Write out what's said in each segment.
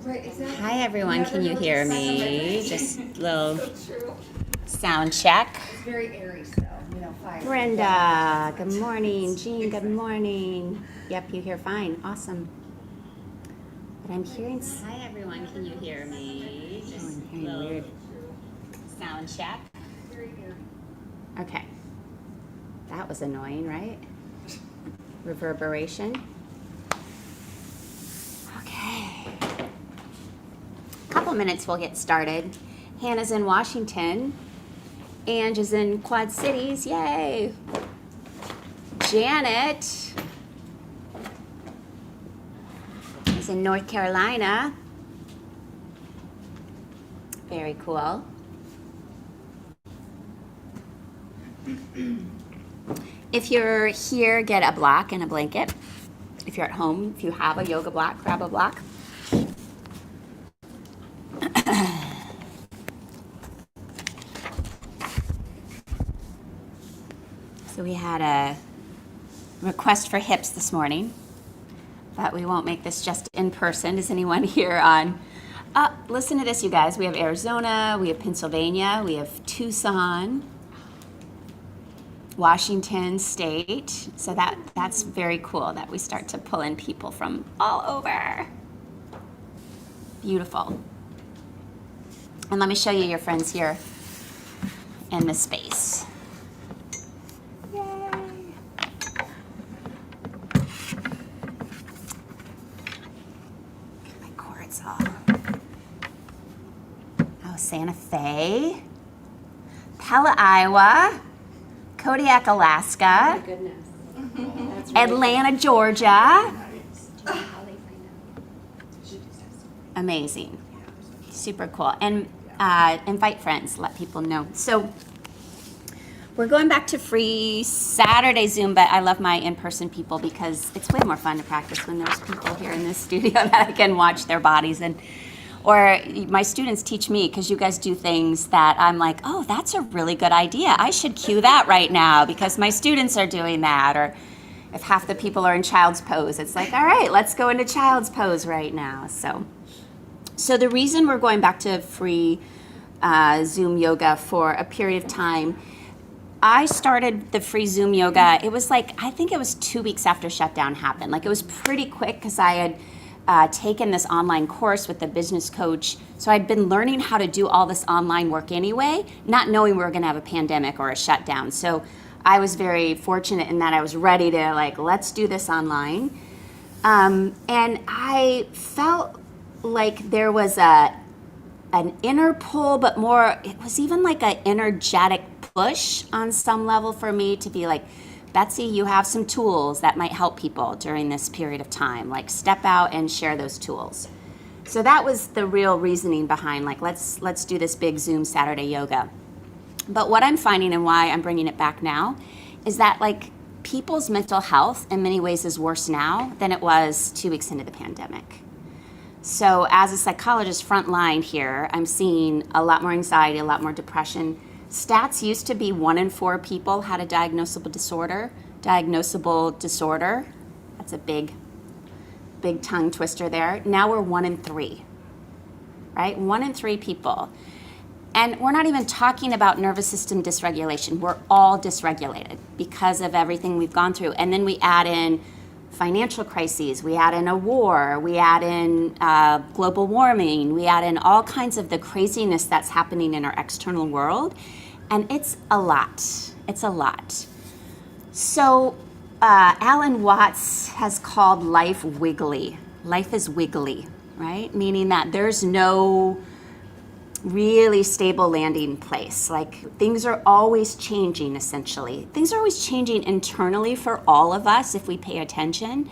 Right, exactly. Hi everyone, can you hear me? Just a little sound check. It's very airy still, fire. Brenda, good morning. Jean, good morning. Yep, you hear fine. Awesome. But I'm hearing... Hi everyone, can you hear me? Just I'm hearing little weird sound check. Very airy. Okay. That was annoying, right? Reverberation. Okay. Couple minutes we'll get started. Hannah's in Washington. Ange is in Quad Cities. Yay! Janet is in North Carolina. Very cool. If you're here, get a block and a blanket. If you're at home, if you have a yoga block, grab a block. So we had a request for hips this morning, but we won't make this just in person. Is anyone here on? Listen to this, you guys. We have Arizona, we have Pennsylvania, we have Tucson, Washington State. So that's very cool that we start to pull in people from all over. Beautiful. And let me show you your friends here in the space. Yay. Get my cords off. Oh, Santa Fe, Pella, Iowa, Kodiak, Alaska, Oh my goodness. Atlanta, Georgia. Amazing. Super cool. And invite friends, let people know. So we're going back to free Saturday Zoom, but I love my in-person people because it's way more fun to practice when there's people here in this studio that I can watch their bodies. Or my students teach me, because you guys do things that I'm like, oh, that's a really good idea. I should cue that right now because my students are doing that. Or if half the people are in child's pose, it's like, all right, let's go into child's pose right now. So the reason we're going back to free Zoom yoga for a period of time, I started the free Zoom yoga, it was like, I think it was 2 weeks after shutdown happened. Like it was pretty quick because I had taken this online course with the business coach. So I'd been learning how to do all this online work anyway, not knowing we were gonna have a pandemic or a shutdown. So I was very fortunate in that I was ready to let's do this online. And I felt like there was an inner pull, but more, it was even like an energetic push on some level for me to be like, Betsy, you have some tools that might help people during this period of time. Like step out and share those tools. So that was the real reasoning behind let's do this big Zoom Saturday yoga. But what I'm finding and why I'm bringing it back now is that people's mental health in many ways is worse now than it was 2 weeks into the pandemic. So as a psychologist frontline here, I'm seeing a lot more anxiety, a lot more depression. Stats used to be 1 in 4 people had a diagnosable disorder. That's a big tongue twister there. Now we're 1 in 3, right? 1 in 3 people. And we're not even talking about nervous system dysregulation. We're all dysregulated because of everything we've gone through. And then we add in financial crises, we add in a war, we add in global warming, we add in all kinds of the craziness that's happening in our external world, and it's a lot. It's a lot. So Alan Watts has called life wiggly. Life is wiggly, right? Meaning that there's no really stable landing place. Things are always changing, essentially. Things are always changing internally for all of us if we pay attention,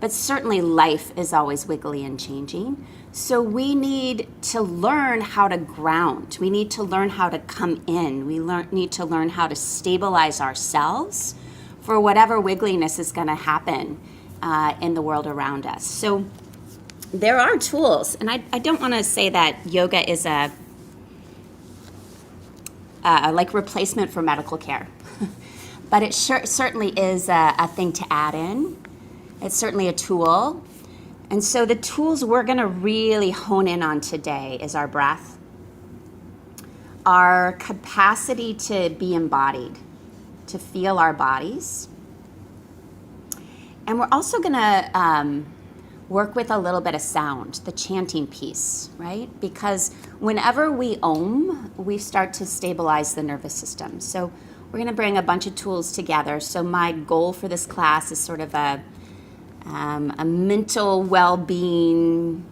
but certainly life is always wiggly and changing. So we need to learn how to ground. We need to learn how to come in. We need to learn how to stabilize ourselves for whatever wiggliness is going to happen in the world around us. So there are tools, and I don't want to say that yoga is a replacement for medical care. But it certainly is a thing to add in. It's certainly a tool. And so the tools we're going to really hone in on today is our breath, our capacity to be embodied, to feel our bodies. And we're also going to work with a little bit of sound, the chanting piece, right? Because whenever we om, we start to stabilize the nervous system. So we're going to bring a bunch of tools together. So my goal for this class is sort of a mental well-being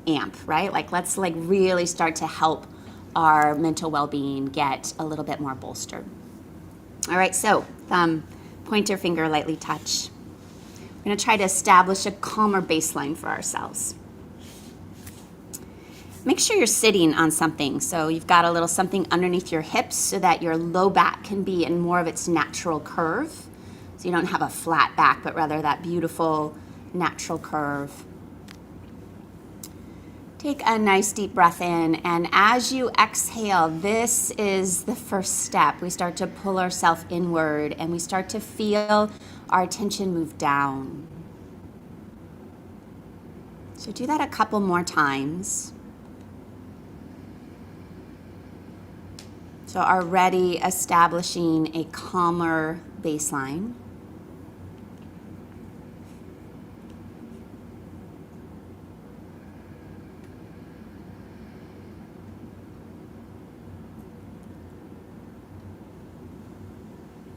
amp, right? Like let's really start to help our mental well-being get a little bit more bolstered. All right, so thumb, pointer finger lightly touch. We're going to try to establish a calmer baseline for ourselves. Make sure you're sitting on something. So you've got a little something underneath your hips so that your low back can be in more of its natural curve. So you don't have a flat back, but rather that beautiful natural curve. Take a nice deep breath in, and as you exhale, this is the first step. We start to pull ourselves inward, and we start to feel our attention move down. So do that a couple more times. So already establishing a calmer baseline.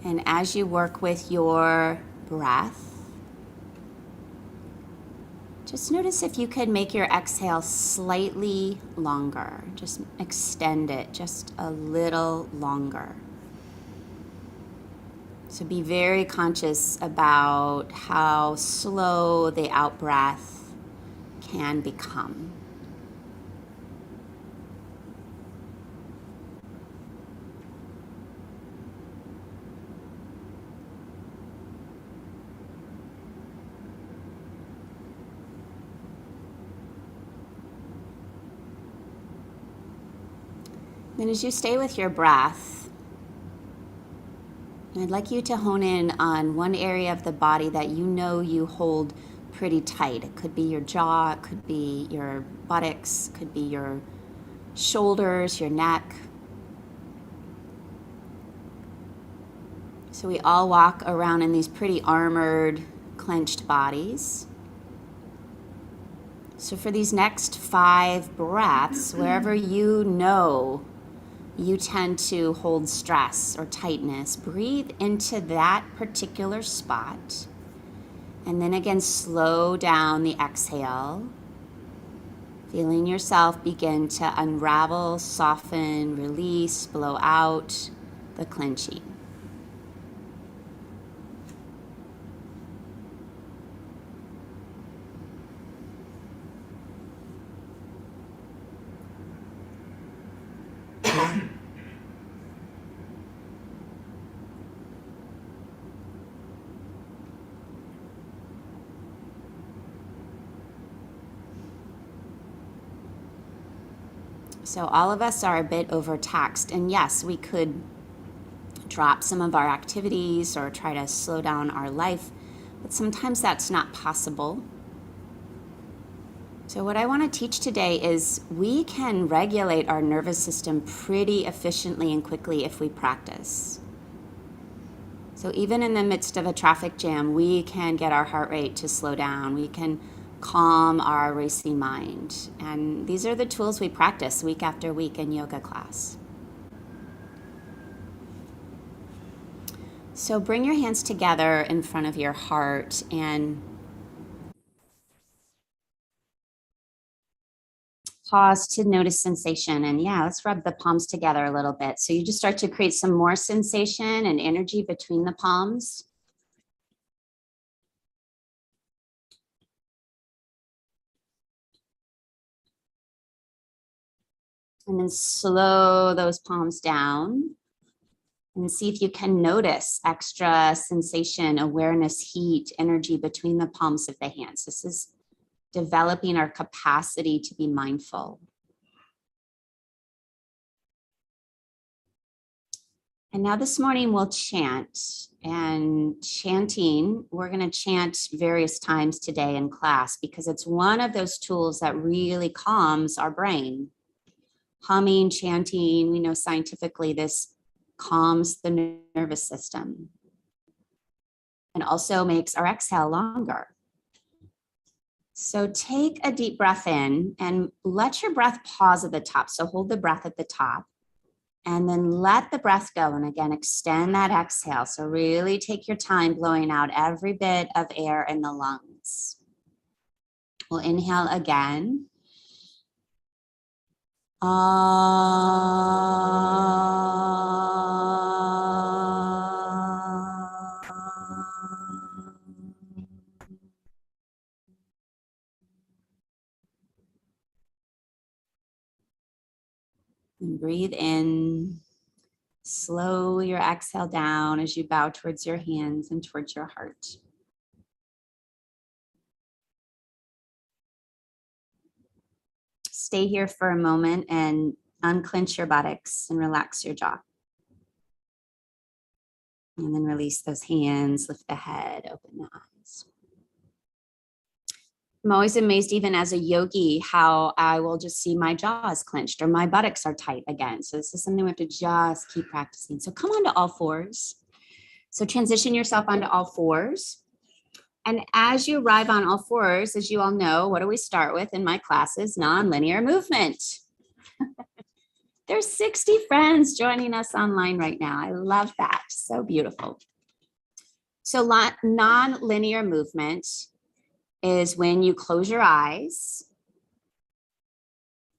And as you work with your breath, just notice if you could make your exhale slightly longer. Just extend it just a little longer. So be very conscious about how slow the out breath can become. Then as you stay with your breath, I'd like you to hone in on one area of the body that you know you hold pretty tight. It could be your jaw, it could be your buttocks, it could be your shoulders, your neck. So we all walk around in these pretty armored, clenched bodies. So for these next 5 breaths, wherever you know you tend to hold stress or tightness, breathe into that particular spot. And then again, slow down the exhale, feeling yourself begin to unravel, soften, release, blow out the clenching. So all of us are a bit overtaxed, and yes, we could drop some of our activities or try to slow down our life, but sometimes that's not possible. So what I want to teach today is we can regulate our nervous system pretty efficiently and quickly if we practice. So even in the midst of a traffic jam, we can get our heart rate to slow down. We can calm our racing mind. And these are the tools we practice week after week in yoga class. So bring your hands together in front of your heart and pause to notice sensation. And yeah, let's rub the palms together a little bit. So you just start to create some more sensation and energy between the palms. And then slow those palms down and see if you can notice extra sensation, awareness, heat, energy between the palms of the hands. This is developing our capacity to be mindful. And now this morning we'll chant. And chanting, we're going to chant various times today in class because it's one of those tools that really calms our brain. Humming, chanting, we know scientifically this calms the nervous system and also makes our exhale longer. So take a deep breath in and let your breath pause at the top. So hold the breath at the top and then let the breath go. And again, extend that exhale. So really take your time blowing out every bit of air in the lungs. We'll inhale again. And breathe in. Slow your exhale down as you bow towards your hands and towards your heart. Stay here for a moment and unclench your buttocks and relax your jaw. And then release those hands, lift the head, open the eyes. I'm always amazed, even as a yogi, how I will just see my jaws clenched or my buttocks are tight again. So this is something we have to just keep practicing. So come onto all fours. So transition yourself onto all fours. And as you arrive on all fours, as you all know, what do we start with in my classes? Non-linear movement. There's 60 friends joining us online right now. I love that. So beautiful. So non-linear movement is when you close your eyes,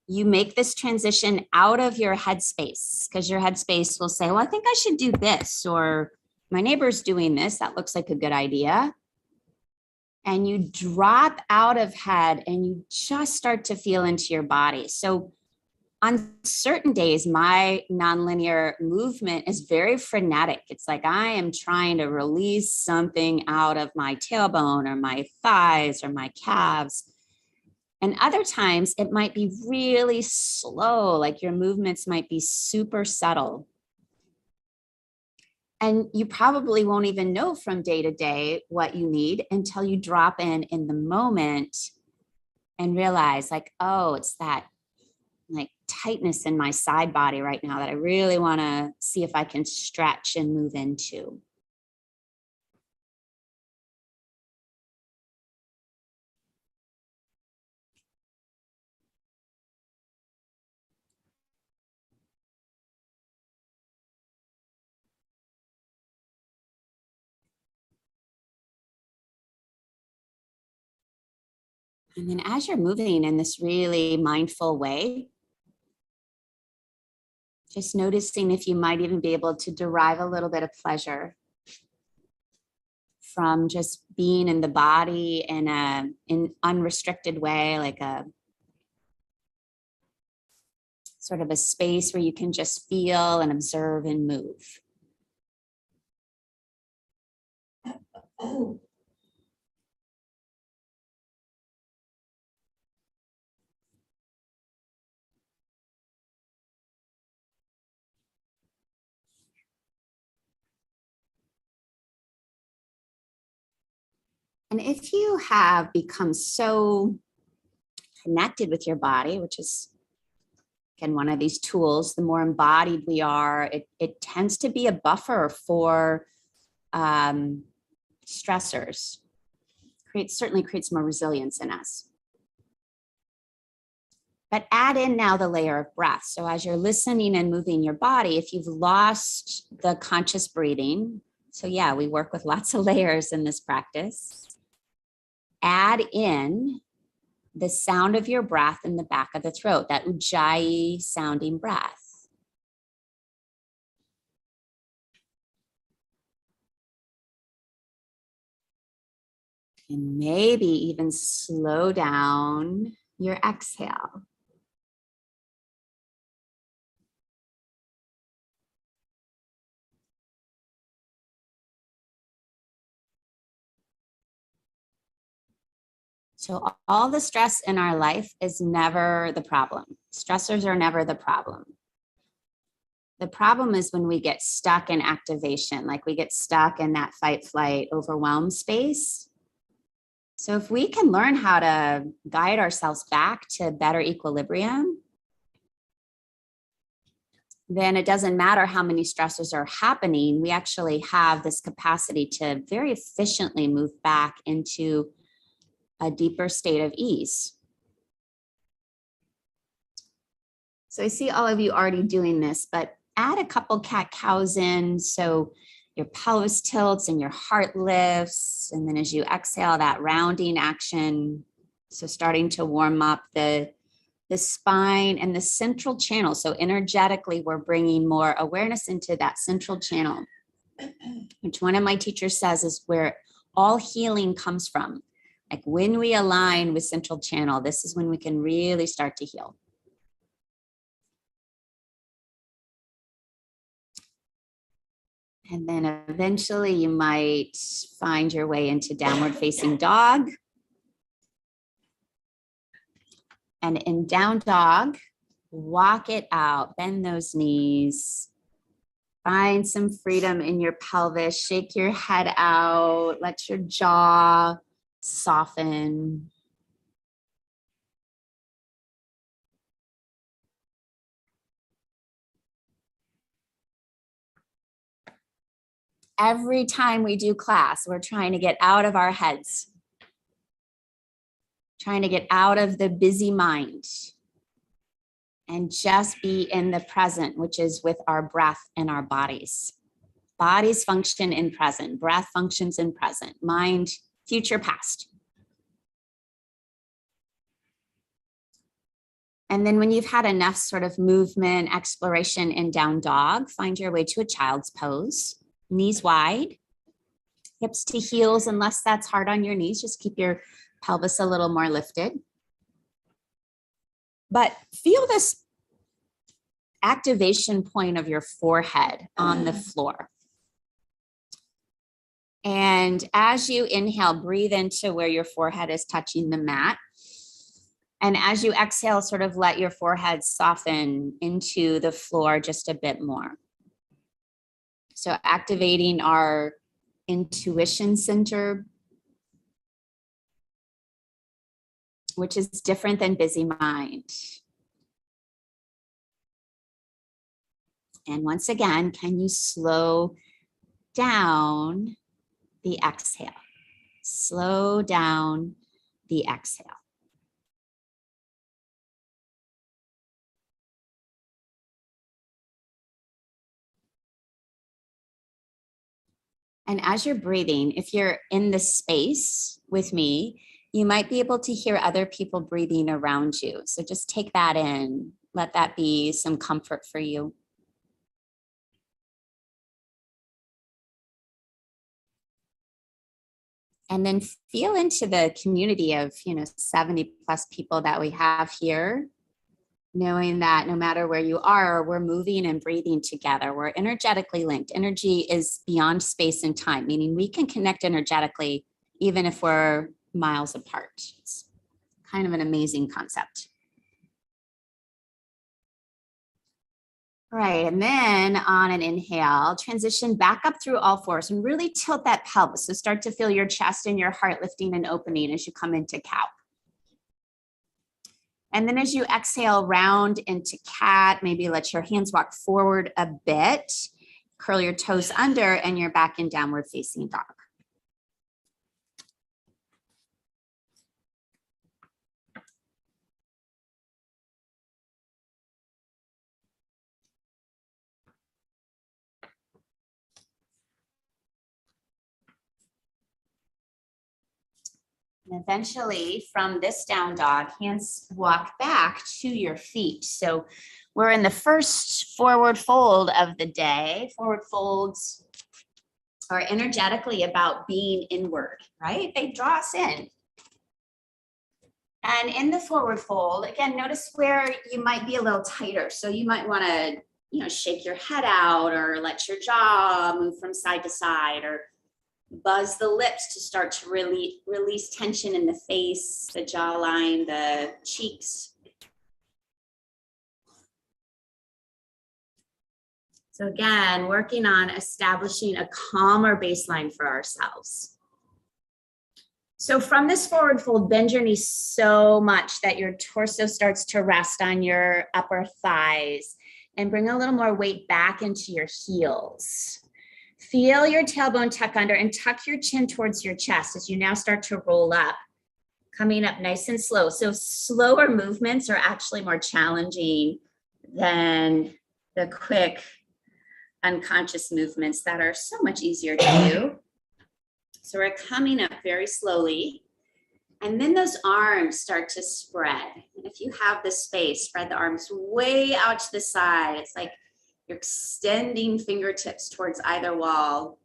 you make this transition out of your headspace because your headspace will say, well, I think I should do this, or my neighbor's doing this. That looks like a good idea. And you drop out of head and you just start to feel into your body. So on certain days, my nonlinear movement is very frenetic. It's like I am trying to release something out of my tailbone or my thighs or my calves. And other times it might be really slow, like your movements might be super subtle. And you probably won't even know from day to day what you need until you drop in the moment and realize like, oh, it's that like tightness in my side body right now that I really want to see if I can stretch and move into. And then as you're moving in this really mindful way, just noticing if you might even be able to derive a little bit of pleasure from just being in the body in an unrestricted way, like a sort of a space where you can just feel and observe and move. And if you have become so connected with your body, which is, again, one of these tools, the more embodied we are, it tends to be a buffer for stressors. Certainly creates more resilience in us. But add in now the layer of breath. So as you're listening and moving your body, if you've lost the conscious breathing, so yeah, we work with lots of layers in this practice. Add in the sound of your breath in the back of the throat, that ujjayi sounding breath. And maybe even slow down your exhale. So all the stress in our life is never the problem. Stressors are never the problem. The problem is when we get stuck in activation, like we get stuck in that fight, flight, overwhelm space. So if we can learn how to guide ourselves back to better equilibrium, then it doesn't matter how many stressors are happening. We actually have this capacity to very efficiently move back into a deeper state of ease. So I see all of you already doing this, but add a couple cat-cows in so your pelvis tilts and your heart lifts. And then as you exhale, that rounding action. So starting to warm up the spine and the central channel. So energetically, we're bringing more awareness into that central channel, which one of my teachers says is where all healing comes from. Like when we align with central channel, this is when we can really start to heal. And then eventually you might find your way into downward facing dog. And in down dog, walk it out, bend those knees, find some freedom in your pelvis, shake your head out, let your jaw soften. Every time we do class, we're trying to get out of our heads, trying to get out of the busy mind and just be in the present, which is with our breath and our bodies. Bodies function in present, breath functions in present, mind, future, past. And then when you've had enough sort of movement, exploration in down dog, find your way to a child's pose. Knees wide, hips to heels, unless that's hard on your knees, just keep your pelvis a little more lifted. But feel this activation point of your forehead on the floor. And as you inhale, breathe into where your forehead is touching the mat. And as you exhale, sort of let your forehead soften into the floor just a bit more. So activating our intuition center, which is different than busy mind. And once again, can you slow down the exhale? Slow down the exhale. And as you're breathing, if you're in the space with me, you might be able to hear other people breathing around you. So just take that in. Let that be some comfort for you. And then feel into the community of, 70 plus people that we have here, knowing that no matter where you are, we're moving and breathing together. We're energetically linked. Energy is beyond space and time, meaning we can connect energetically even if we're miles apart. It's kind of an amazing concept. All right, and then on an inhale, transition back up through all fours and really tilt that pelvis. So start to feel your chest and your heart lifting and opening as you come into cow. And then as you exhale, round into cat, maybe let your hands walk forward a bit, curl your toes under, and you're back in downward facing dog. And eventually from this down dog, hands walk back to your feet. So we're in the first forward fold of the day. Forward folds are energetically about being inward, right? They draw us in. And in the forward fold, again, notice where you might be a little tighter. So you might want to, shake your head out or let your jaw move from side to side or buzz the lips to start to really release tension in the face, the jawline, the cheeks. So again, working on establishing a calmer baseline for ourselves. So from this forward fold, bend your knees so much that your torso starts to rest on your upper thighs and bring a little more weight back into your heels. Feel your tailbone tuck under and tuck your chin towards your chest as you now start to roll up, coming up nice and slow. So slower movements are actually more challenging than the quick unconscious movements that are so much easier to do. So we're coming up very slowly. And then those arms start to spread. And if you have the space, spread the arms way out to the side. It's like you're extending fingertips towards either wall.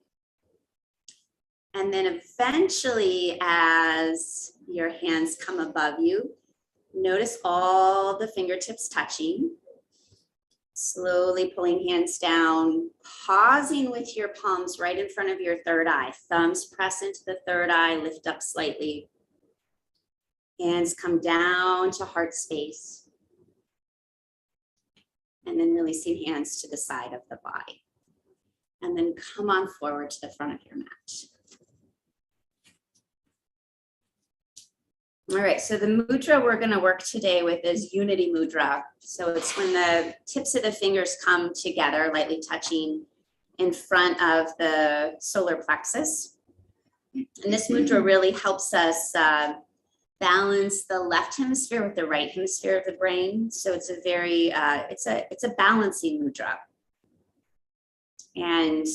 And then eventually, as your hands come above you, notice all the fingertips touching. Slowly pulling hands down, pausing with your palms right in front of your third eye. Thumbs press into the third eye, lift up slightly. Hands come down to heart space. And then releasing hands to the side of the body. And then come on forward to the front of your mat. All right, so the mudra we're going to work today with is Unity Mudra. So it's when the tips of the fingers come together, lightly touching in front of the solar plexus. And this mudra really helps us balance the left hemisphere with the right hemisphere of the brain. So it's a very, it's a balancing mudra. And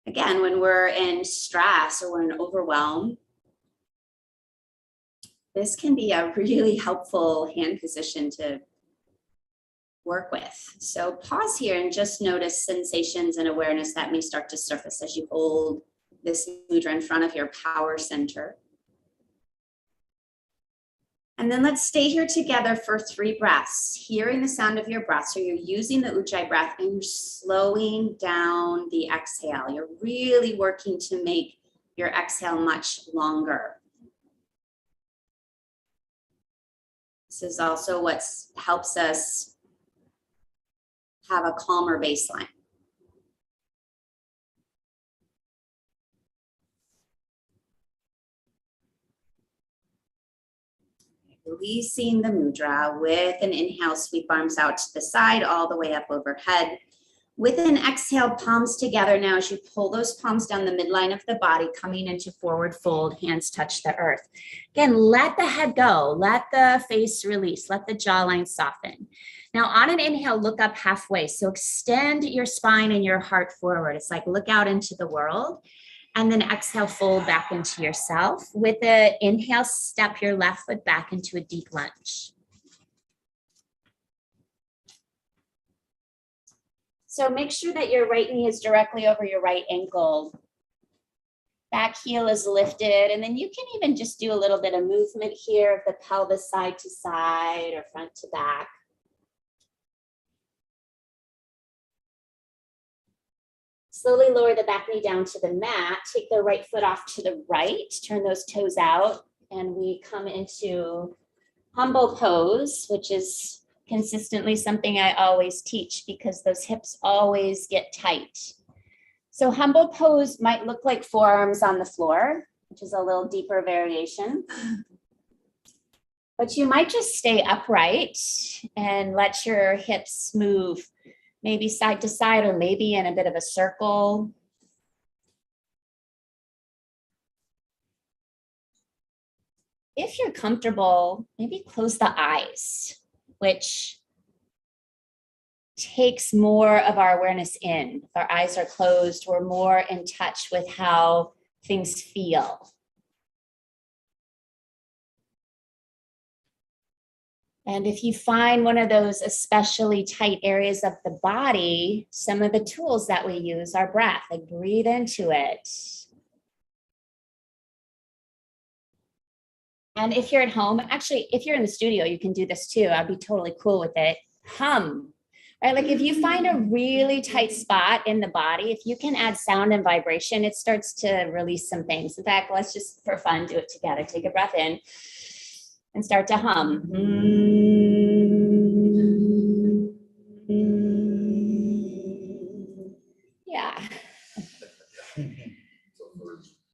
again, when we're in stress or we're in overwhelm, this can be a really helpful hand position to work with. So pause here and just notice sensations and awareness that may start to surface as you hold this mudra in front of your power center. And then let's stay here together for 3 breaths, hearing the sound of your breath. So you're using the Ujjayi breath and you're slowing down the exhale. You're really working to make your exhale much longer. This is also what helps us have a calmer baseline. Releasing the mudra with an inhale, sweep arms out to the side, all the way up overhead. With an exhale, palms together now as you pull those palms down the midline of the body, coming into forward fold, hands touch the earth. Again, let the head go, let the face release, let the jawline soften. Now on an inhale, look up halfway. So extend your spine and your heart forward. It's like look out into the world. And then exhale, fold back into yourself. With the inhale, step your left foot back into a deep lunge. So make sure that your right knee is directly over your right ankle. Back heel is lifted. And then you can even just do a little bit of movement here of the pelvis side to side or front to back. Slowly lower the back knee down to the mat. Take the right foot off to the right. Turn those toes out. And we come into humble pose, which is consistently something I always teach because those hips always get tight. So humble pose might look like forearms on the floor, which is a little deeper variation. But you might just stay upright and let your hips move maybe side to side or maybe in a bit of a circle. If you're comfortable, maybe close the eyes, which takes more of our awareness in. If our eyes are closed, we're more in touch with how things feel. And if you find one of those especially tight areas of the body, some of the tools that we use are breath, like breathe into it. And if you're at home, actually, if you're in the studio, you can do this too. I'd be totally cool with it. Hum, right? Like if you find a really tight spot in the body, if you can add sound and vibration, it starts to release some things. In fact, let's just for fun do it together. Take a breath in and start to hum.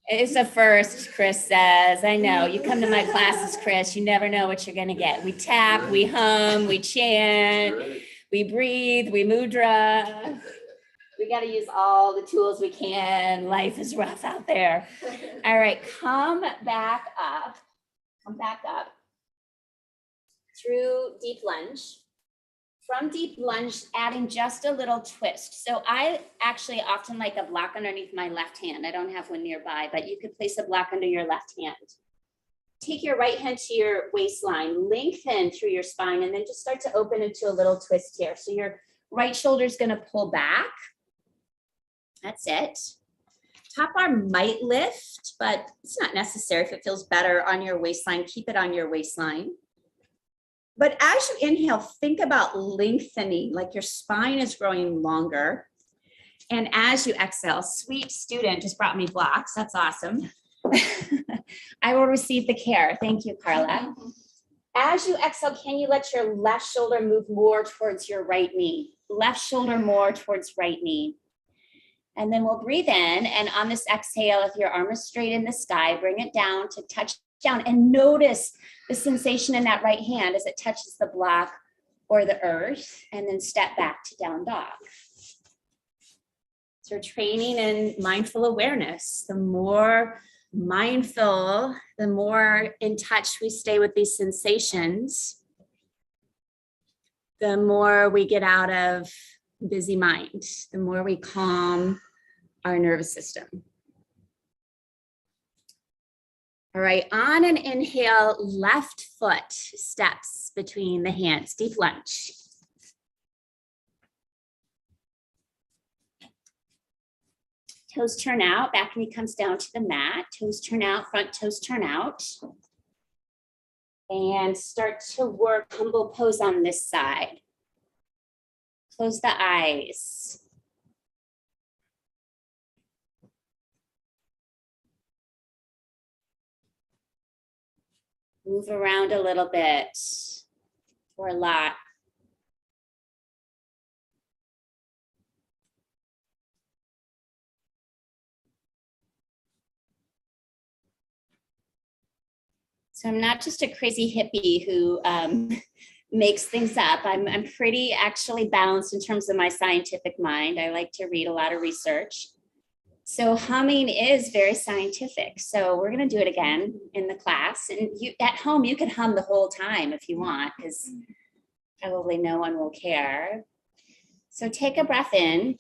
It's a first, Chris says. I know. You come to my classes, Chris, you never know what you're going to get. We tap, we hum, we chant, we breathe, we mudra. We got to use all the tools we can. Life is rough out there. All right, come back up. Come back up through deep lunge. From deep lunge, adding just a little twist. So I actually often like a block underneath my left hand. I don't have one nearby, but you could place a block under your left hand. Take your right hand to your waistline, lengthen through your spine, and then just start to open into a little twist here. So your right shoulder is going to pull back. That's it. Top arm might lift, but it's not necessary. If it feels better on your waistline, keep it on your waistline. But as you inhale, think about lengthening, like your spine is growing longer. And as you exhale, sweet student just brought me blocks. That's awesome. I will receive the care. Thank you, Carla. As you exhale, can you let your left shoulder move more towards your right knee? Left shoulder more towards right knee. And then we'll breathe in. And on this exhale, if your arm is straight in the sky, bring it down to touch down and notice the sensation in that right hand as it touches the block or the earth, and then step back to down dog. So we're training in mindful awareness. The more mindful, the more in touch we stay with these sensations, the more we get out of busy mind, the more we calm our nervous system. All right, on an inhale, left foot steps between the hands, deep lunge. Toes turn out, back knee comes down to the mat, toes turn out, front toes turn out. And start to work humble pose on this side. Close the eyes. Move around a little bit or a lot. So I'm not just a crazy hippie who makes things up. I'm pretty actually balanced in terms of my scientific mind. I like to read a lot of research. So humming is very scientific. So we're going to do it again in the class. And you at home, you could hum the whole time if you want, because probably no one will care. So take a breath in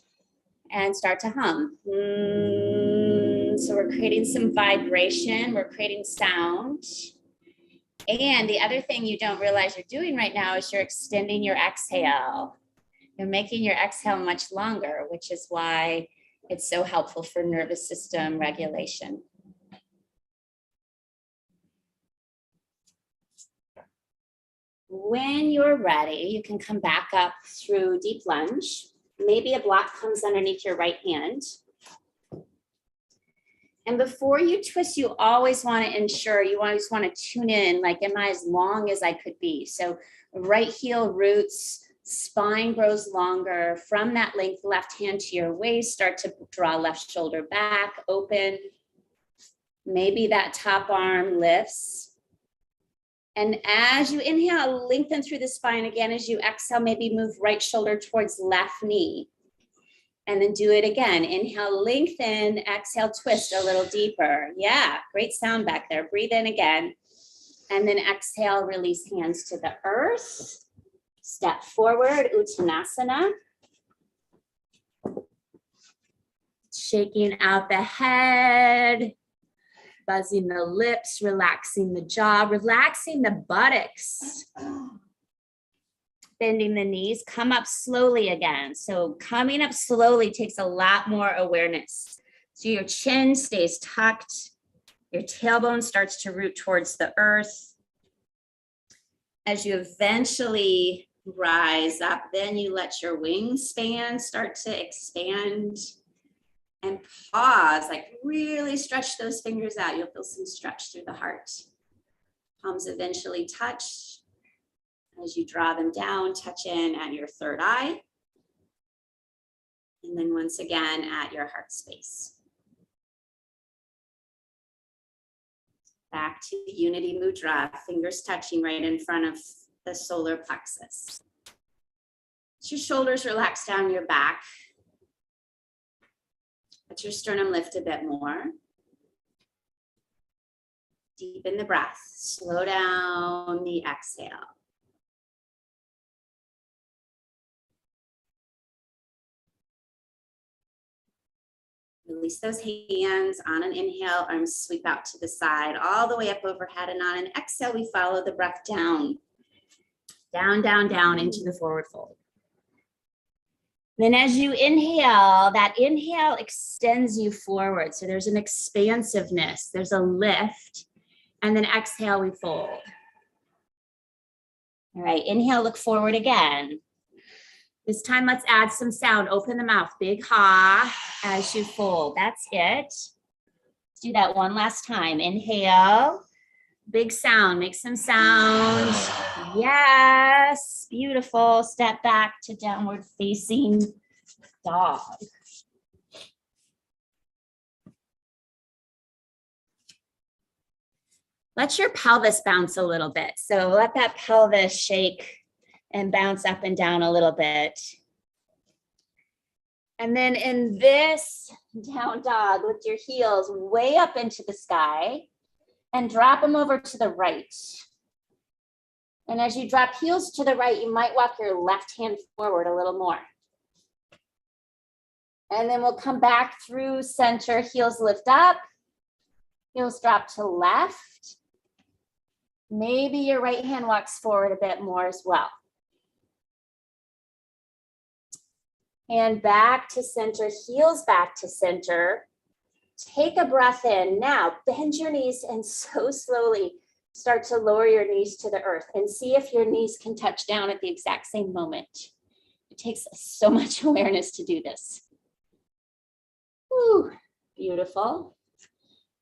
and start to hum. So we're creating some vibration. We're creating sound. And the other thing you don't realize you're doing right now is you're extending your exhale. You're making your exhale much longer, which is why it's so helpful for nervous system regulation. When you're ready, you can come back up through deep lunge. Maybe a block comes underneath your right hand. And before you twist, you always want to ensure, you always want to tune in, like, am I as long as I could be? So right heel roots, spine grows longer. From that length, left hand to your waist, start to draw left shoulder back, open. Maybe that top arm lifts. And as you inhale, lengthen through the spine again. As you exhale, maybe move right shoulder towards left knee. And then do it again. Inhale, lengthen, exhale, twist a little deeper. Yeah, great sound back there. Breathe in again. And then exhale, release hands to the earth. Step forward, Uttanasana. Shaking out the head, buzzing the lips, relaxing the jaw, relaxing the buttocks. Bending the knees, come up slowly again. So coming up slowly takes a lot more awareness. So your chin stays tucked, your tailbone starts to root towards the earth. As you eventually rise up, then you let your wingspan start to expand and pause, like really stretch those fingers out. You'll feel some stretch through the heart. Palms eventually touch. As you draw them down, touch in at your third eye. And then once again at your heart space. Back to Unity Mudra, fingers touching right in front of the solar plexus. Let your shoulders relax down your back. Let your sternum lift a bit more. Deepen the breath. Slow down the exhale. Release those hands. On an inhale, arms sweep out to the side, all the way up overhead. And on an exhale, we follow the breath down. Down, down, down into the forward fold. Then as you inhale, that inhale extends you forward. So there's an expansiveness, there's a lift. And then exhale, we fold. All right, inhale, look forward again. This time, let's add some sound. Open the mouth, big ha as you fold. That's it. Let's do that one last time. Inhale, big sound, make some sound. Yes, beautiful. Step back to downward facing dog. Let your pelvis bounce a little bit. So let that pelvis shake and bounce up and down a little bit. And then in this down dog, lift your heels way up into the sky and drop them over to the right. And as you drop heels to the right, you might walk your left hand forward a little more. And then we'll come back through center, heels lift up, heels drop to left. Maybe your right hand walks forward a bit more as well. Hand back to center, heels back to center. Take a breath in. Now, bend your knees and so slowly start to lower your knees to the earth and see if your knees can touch down at the exact same moment. It takes so much awareness to do this. Whew, beautiful.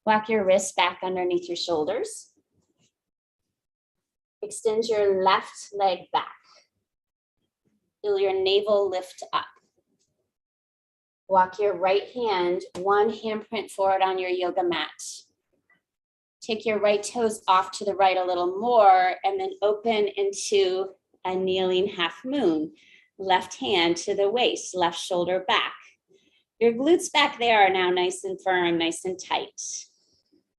Walk your wrists back underneath your shoulders. Extend your left leg back. Feel your navel lift up. Walk your right hand, one handprint forward on your yoga mat. Take your right toes off to the right a little more and then open into a kneeling half moon. Left hand to the waist, left shoulder back. Your glutes back there are now nice and firm, nice and tight.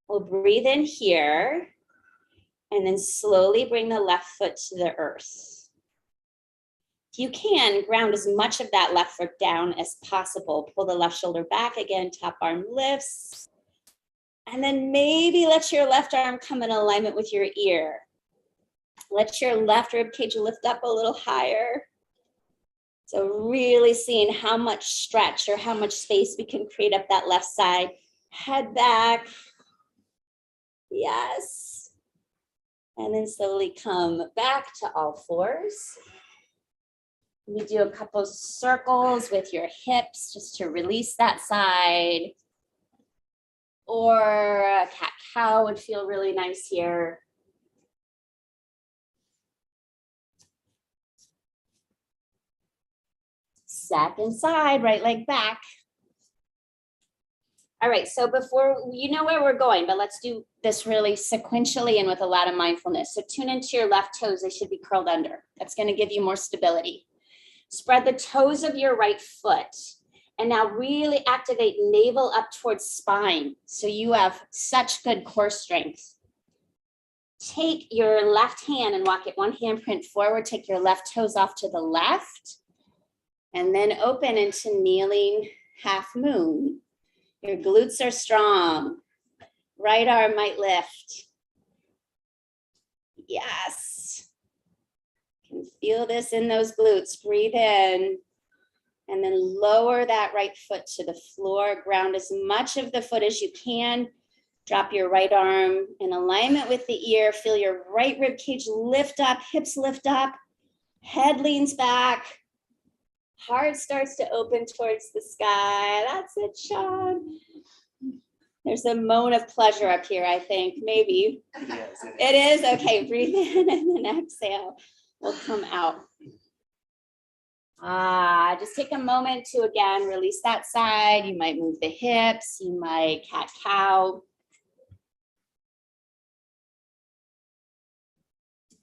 We'll breathe in here and then slowly bring the left foot to the earth. If you can, ground as much of that left foot down as possible. Pull the left shoulder back again, top arm lifts. And then maybe let your left arm come in alignment with your ear. Let your left rib cage lift up a little higher. So really seeing how much stretch or how much space we can create up that left side. Head back. Yes. And then slowly come back to all fours. We do a couple circles with your hips just to release that side. Or a cat-cow would feel really nice here. Second side, right leg back. All right, so before, you know where we're going, but let's do this really sequentially and with a lot of mindfulness. So tune into your left toes, they should be curled under. That's gonna give you more stability. Spread the toes of your right foot. And now really activate navel up towards spine. So you have such good core strength. Take your left hand and walk it one handprint forward. Take your left toes off to the left. And then open into kneeling half moon. Your glutes are strong. Right arm might lift. Yes. You can feel this in those glutes. Breathe in. And then lower that right foot to the floor. Ground as much of the foot as you can. Drop your right arm in alignment with the ear. Feel your right rib cage lift up, hips lift up. Head leans back. Heart starts to open towards the sky. That's it, Sean. There's a moan of pleasure up here, I think. Maybe. Yes, it is? Okay, breathe in and then exhale. We'll come out. Just take a moment to, again, release that side. You might move the hips. You might cat-cow.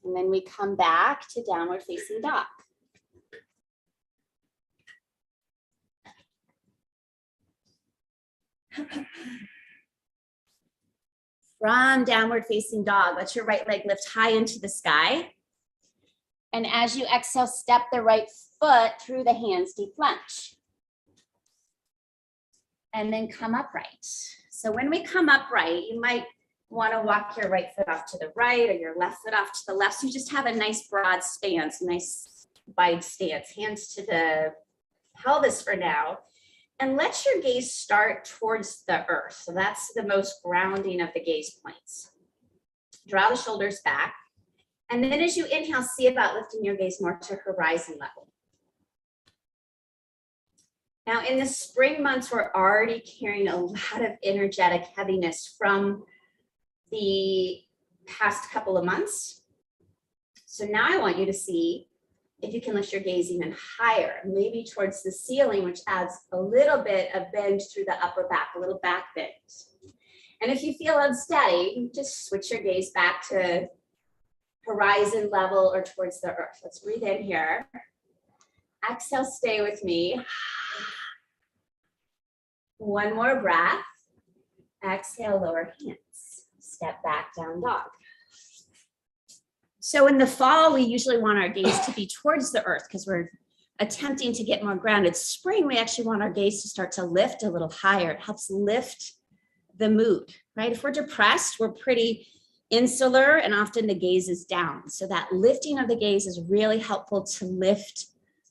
And then we come back to downward facing dog. From downward facing dog, let your right leg lift high into the sky. And as you exhale, step the right foot through the hands, deep lunge. And then come upright. So when we come upright, you might want to walk your right foot off to the right or your left foot off to the left. So you just have a nice broad stance, nice wide stance, hands to the pelvis for now. And let your gaze start towards the earth. So that's the most grounding of the gaze points. Draw the shoulders back. And then as you inhale, see about lifting your gaze more to horizon level. Now in the spring months, we're already carrying a lot of energetic heaviness from the past couple of months. So now I want you to see if you can lift your gaze even higher, maybe towards the ceiling, which adds a little bit of bend through the upper back, a little back bend. And if you feel unsteady, you just switch your gaze back to horizon level or towards the earth. Let's breathe in here. Exhale, stay with me. One more breath. Exhale, lower hands. Step back, down dog. So in the fall, we usually want our gaze to be towards the earth because we're attempting to get more grounded. Spring, we actually want our gaze to start to lift a little higher. It helps lift the mood, right? If we're depressed, we're pretty insular and often the gaze is down. So that lifting of the gaze is really helpful to lift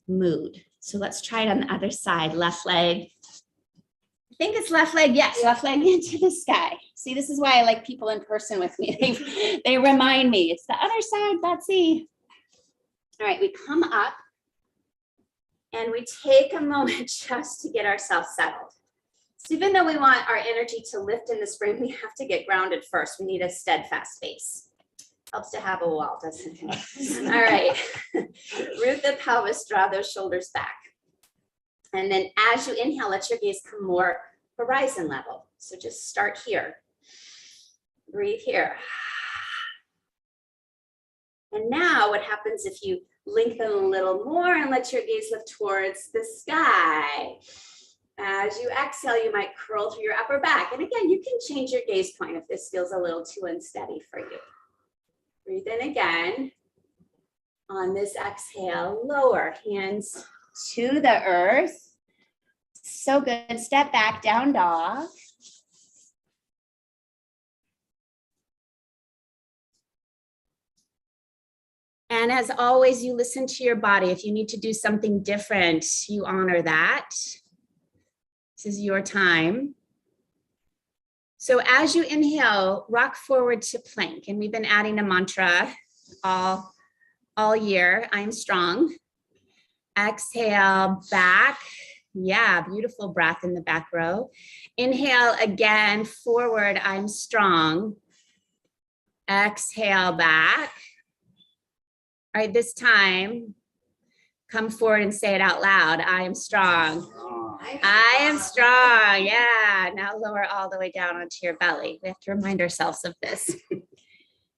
mood. So let's try it on the other side. Left leg. I think it's left leg. Yes, left leg into the sky. See, this is why I like people in person with me. They remind me. It's the other side, Betsy. All right, we come up and we take a moment just to get ourselves settled. So even though we want our energy to lift in the spring, we have to get grounded first. We need a steadfast base. Helps to have a wall, doesn't it? All right, root the pelvis, draw those shoulders back. And then as you inhale, let your gaze come more horizon level. So just start here. Breathe here. And now what happens if you lengthen a little more and let your gaze lift towards the sky? As you exhale, you might curl through your upper back. And again, you can change your gaze point if this feels a little too unsteady for you. Breathe in again. On this exhale, lower hands to the earth. So good. Step back, down dog. And as always, you listen to your body. If you need to do something different, you honor that. This is your time. So as you inhale, rock forward to plank. And we've been adding a mantra all year. I'm strong. Exhale, back. Yeah, beautiful breath in the back row. Inhale again, forward, I'm strong. Exhale, back. All right, this time, come forward and say it out loud. I am strong. I am strong. Yeah, now lower all the way down onto your belly. We have to remind ourselves of this.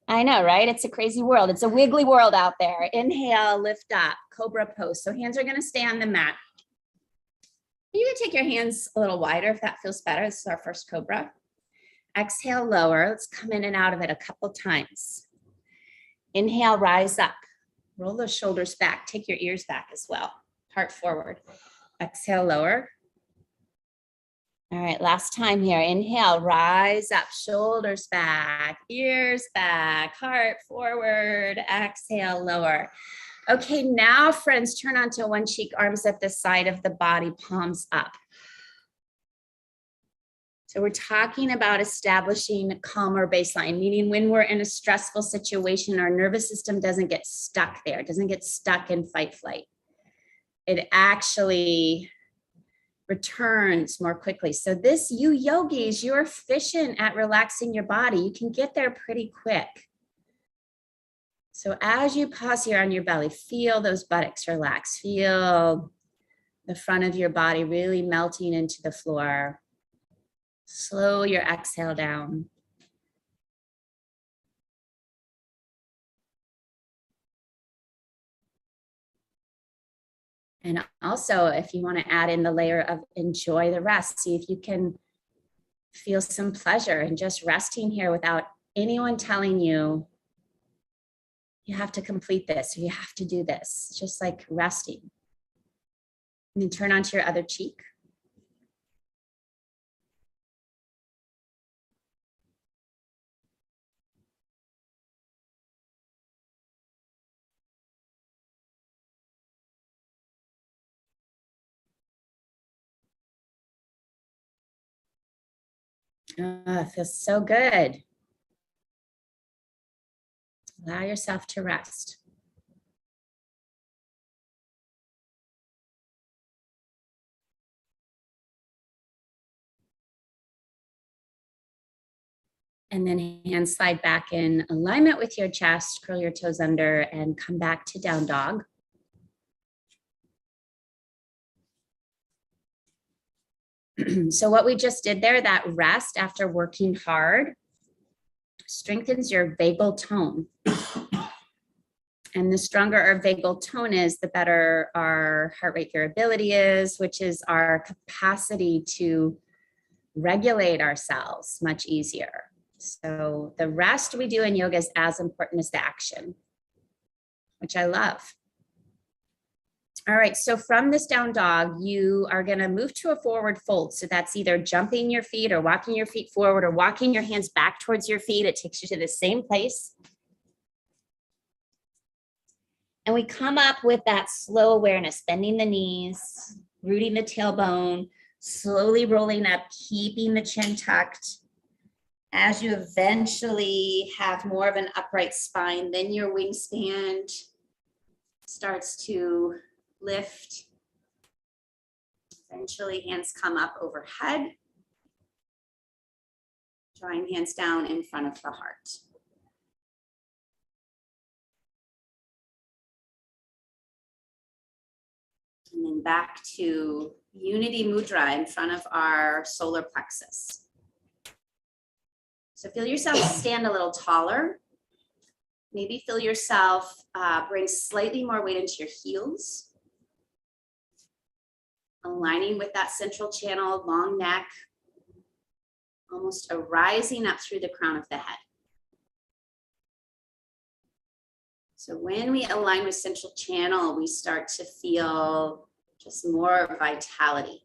I know, right? It's a crazy world. It's a wiggly world out there. Inhale, lift up, cobra pose. So hands are going to stay on the mat. You can take your hands a little wider if that feels better. This is our first cobra. Exhale, lower. Let's come in and out of it a couple times. Inhale, rise up. Roll those shoulders back. Take your ears back as well. Heart forward. Exhale, lower. All right, last time here. Inhale, rise up, shoulders back, ears back, heart forward. Exhale, lower. Okay, now friends, turn onto one cheek, arms at the side of the body, palms up. So we're talking about establishing a calmer baseline, meaning when we're in a stressful situation, our nervous system doesn't get stuck there. It doesn't get stuck in fight flight. It actually returns more quickly. So this, you yogis, you're efficient at relaxing your body. You can get there pretty quick. So as you pause here on your belly, feel those buttocks relax. Feel the front of your body really melting into the floor. Slow your exhale down. And also, if you want to add in the layer of enjoy the rest, see if you can feel some pleasure in just resting here without anyone telling you, you have to complete this or you have to do this, just like resting. And then turn onto your other cheek. It feels so good. Allow yourself to rest. And then hands slide back in alignment with your chest, curl your toes under and come back to down dog. So what we just did there, that rest after working hard, strengthens your vagal tone. And the stronger our vagal tone is, the better our heart rate variability is, which is our capacity to regulate ourselves much easier. So the rest we do in yoga is as important as the action, which I love. All right, so from this down dog, you are gonna move to a forward fold. So that's either jumping your feet or walking your feet forward or walking your hands back towards your feet. It takes you to the same place. And we come up with that slow awareness, bending the knees, rooting the tailbone, slowly rolling up, keeping the chin tucked. As you eventually have more of an upright spine, then your wingspan starts to lift. Eventually, hands come up overhead, drawing hands down in front of the heart. And then back to Unity Mudra in front of our solar plexus. So feel yourself stand a little taller. Maybe feel yourself bring slightly more weight into your heels. Aligning with that central channel, long neck, almost a rising up through the crown of the head. So when we align with central channel, we start to feel just more vitality.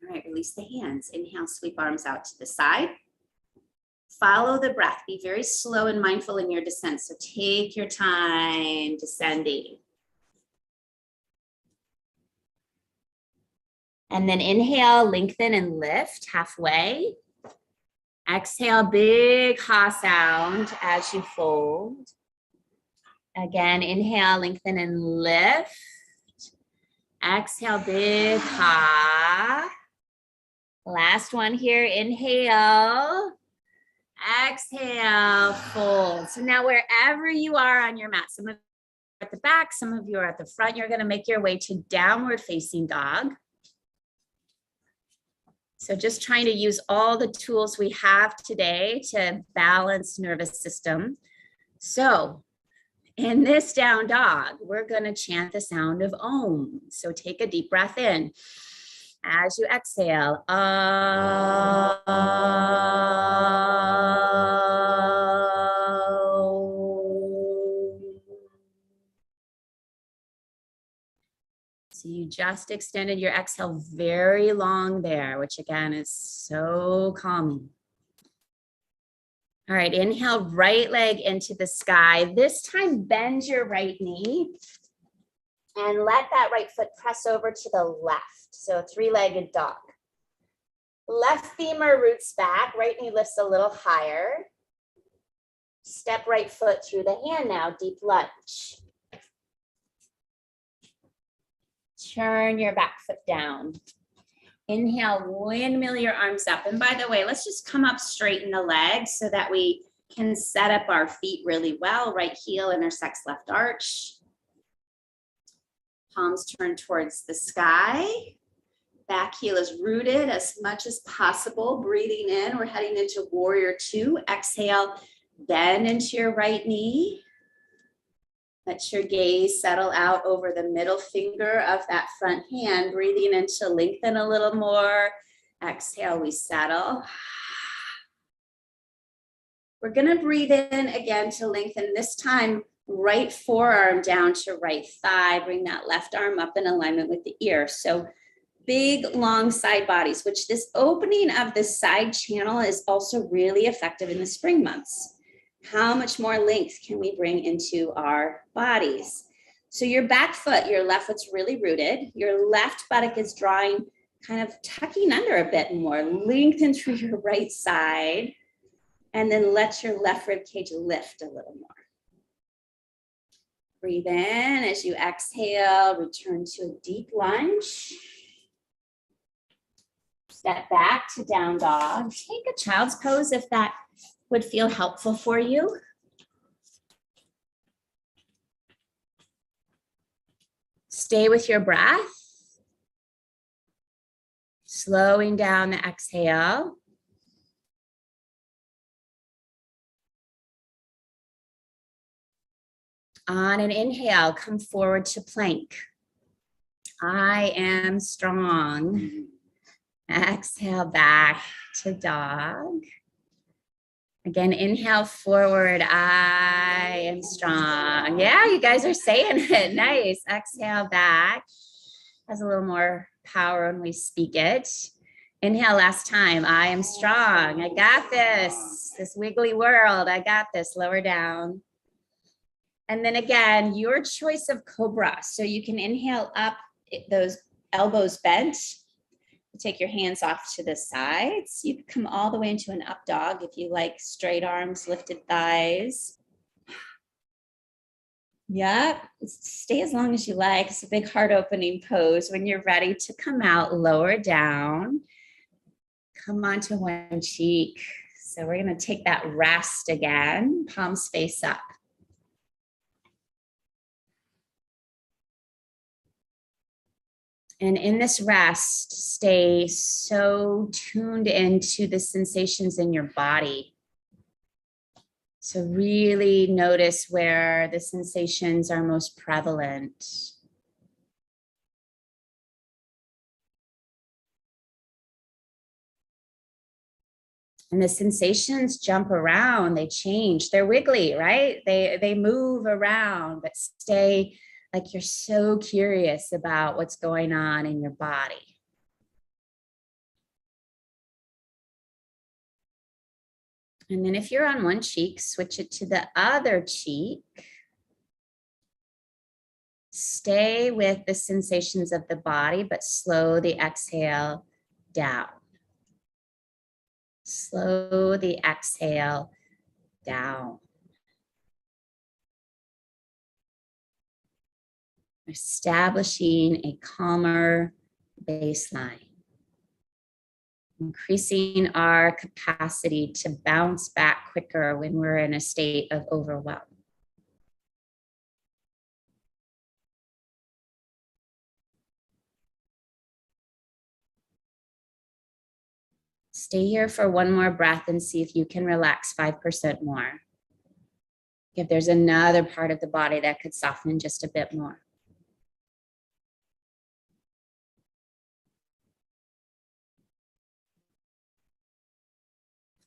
All right, release the hands. Inhale, sweep arms out to the side. Follow the breath. Be very slow and mindful in your descent. So take your time descending. And then inhale, lengthen and lift halfway. Exhale, big ha sound as you fold. Again, inhale, lengthen and lift. Exhale, big ha. Last one here, inhale. Exhale, fold. So now wherever you are on your mat, some of you are at the back, some of you are at the front, you're gonna make your way to downward facing dog. So just trying to use all the tools we have today to balance nervous system. So in this down dog, we're gonna chant the sound of Om. So take a deep breath in. As you exhale, So you just extended your exhale very long there, which again is so calming. All right, inhale, right leg into the sky. This time, bend your right knee and let that right foot press over to the left. So three-legged dog. Left femur roots back, right knee lifts a little higher. Step right foot through the hand now, deep lunge. Turn your back foot down. Inhale, windmill your arms up. And by the way, let's just come up straight in the legs so that we can set up our feet really well. Right heel intersects left arch. Palms turn towards the sky. Back heel is rooted as much as possible. Breathing in, we're heading into warrior two. Exhale, Bend into your right knee. Let your gaze settle out over the middle finger of that front hand, breathing in to lengthen a little more. Exhale, we settle. We're gonna breathe in again to lengthen, this time right forearm down to right thigh. Bring that left arm up in alignment with the ear. So big, long side bodies, which this opening of the side channel is also really effective in the spring months. How much more length can we bring into our bodies? So your back foot, your left foot's really rooted. Your left buttock is drawing, kind of tucking under a bit more. Lengthen through your right side. And then let your left rib cage lift a little more. Breathe in as you exhale, return to a deep lunge. Step back to down dog. Take a child's pose if that would feel helpful for you. Stay with your breath. Slowing down the exhale. On an inhale, come forward to plank. I am strong. Exhale back to dog. Again, inhale forward. I am strong. Yeah, you guys are saying it. Nice. Exhale back. Has a little more power when we speak it. Inhale last time. I am strong. I got this. This wiggly world. I got this. Lower down. And then again, your choice of cobra. So you can inhale up, those elbows bent. Take your hands off to the sides. You can come all the way into an up dog if you like straight arms, lifted thighs. Yep, stay as long as you like. It's a big heart opening pose. When you're ready to come out, lower down. Come onto one cheek. So we're gonna take that rest again, palms face up. And in this rest, stay so tuned into the sensations in your body. So really notice where the sensations are most prevalent. And the sensations jump around, they change, they're wiggly, right? They move around, but stay like you're so curious about what's going on in your body. And then if you're on one cheek, switch it to the other cheek. Stay with the sensations of the body, but slow the exhale down. Slow the exhale down. Establishing a calmer baseline. Increasing our capacity to bounce back quicker when we're in a state of overwhelm. Stay here for one more breath and see if you can relax 5% more. If there's another part of the body that could soften just a bit more.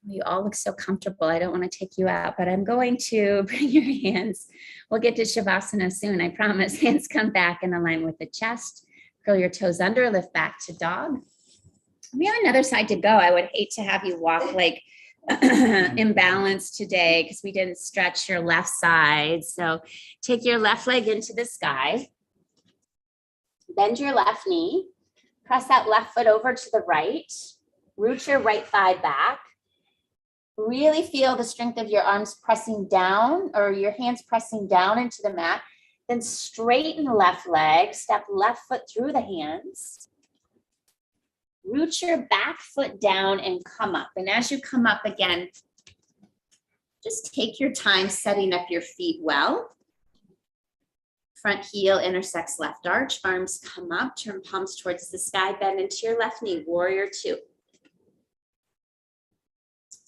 You all look so comfortable. I don't want to take you out, but I'm going to bring your hands. We'll get to Shavasana soon, I promise. Hands come back and align with the chest. Curl your toes under, lift back to dog. We have another side to go. I would hate to have you walk like imbalanced today because we didn't stretch your left side. So take your left leg into the sky. Bend your left knee. Press that left foot over to the right. Root your right thigh back. Really feel the strength of your arms pressing down or your hands pressing down into the mat. Then straighten the left leg, step left foot through the hands. Root your back foot down and come up. And as you come up again, just take your time setting up your feet well. Front heel intersects left arch, arms come up, turn palms towards the sky, bend into your left knee, warrior two.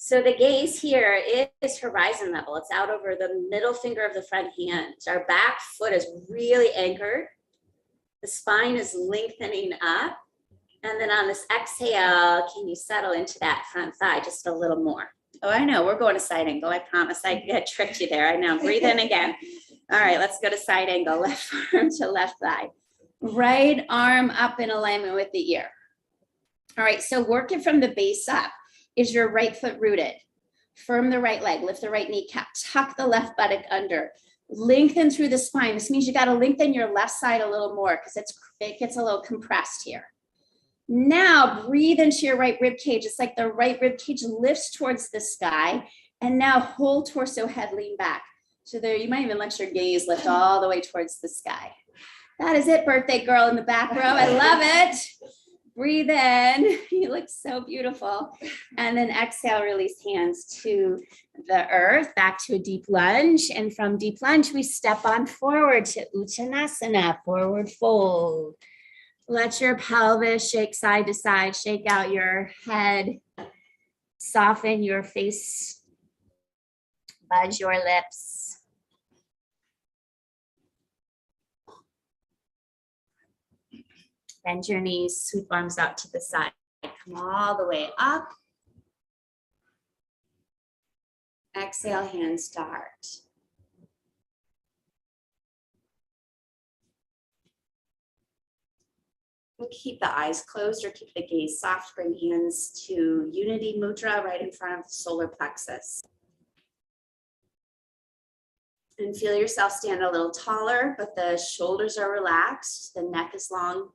So the gaze here is horizon level. It's out over the middle finger of the front hand. Our back foot is really anchored. The spine is lengthening up. And then on this exhale, can you settle into that front thigh just a little more? Oh, I know, we're going to side angle. I promise I tricked you there. I know, breathe in again. All right, let's go to side angle, left arm to left thigh. Right arm up in alignment with the ear. All right, so working from the base up. Is your right foot rooted? Firm the right leg, lift the right kneecap, tuck the left buttock under, lengthen through the spine. This means you got to lengthen your left side a little more because it gets a little compressed here. Now breathe into your right rib cage. It's like the right rib cage lifts towards the sky, and now whole torso, head lean back. So there, you might even let your gaze lift all the way towards the sky. That is it, birthday girl in the back row. I love it. Breathe in, you look so beautiful. And then exhale, release hands to the earth, back to a deep lunge. And from deep lunge, we step on forward to Uttanasana, forward fold. Let your pelvis shake side to side, shake out your head, soften your face, budge your lips. Bend your knees, sweep arms out to the side. Come all the way up. Exhale, hands to heart. We'll keep the eyes closed or keep the gaze soft. Bring hands to Unity Mudra right in front of the solar plexus. And feel yourself stand a little taller, but the shoulders are relaxed, the neck is long.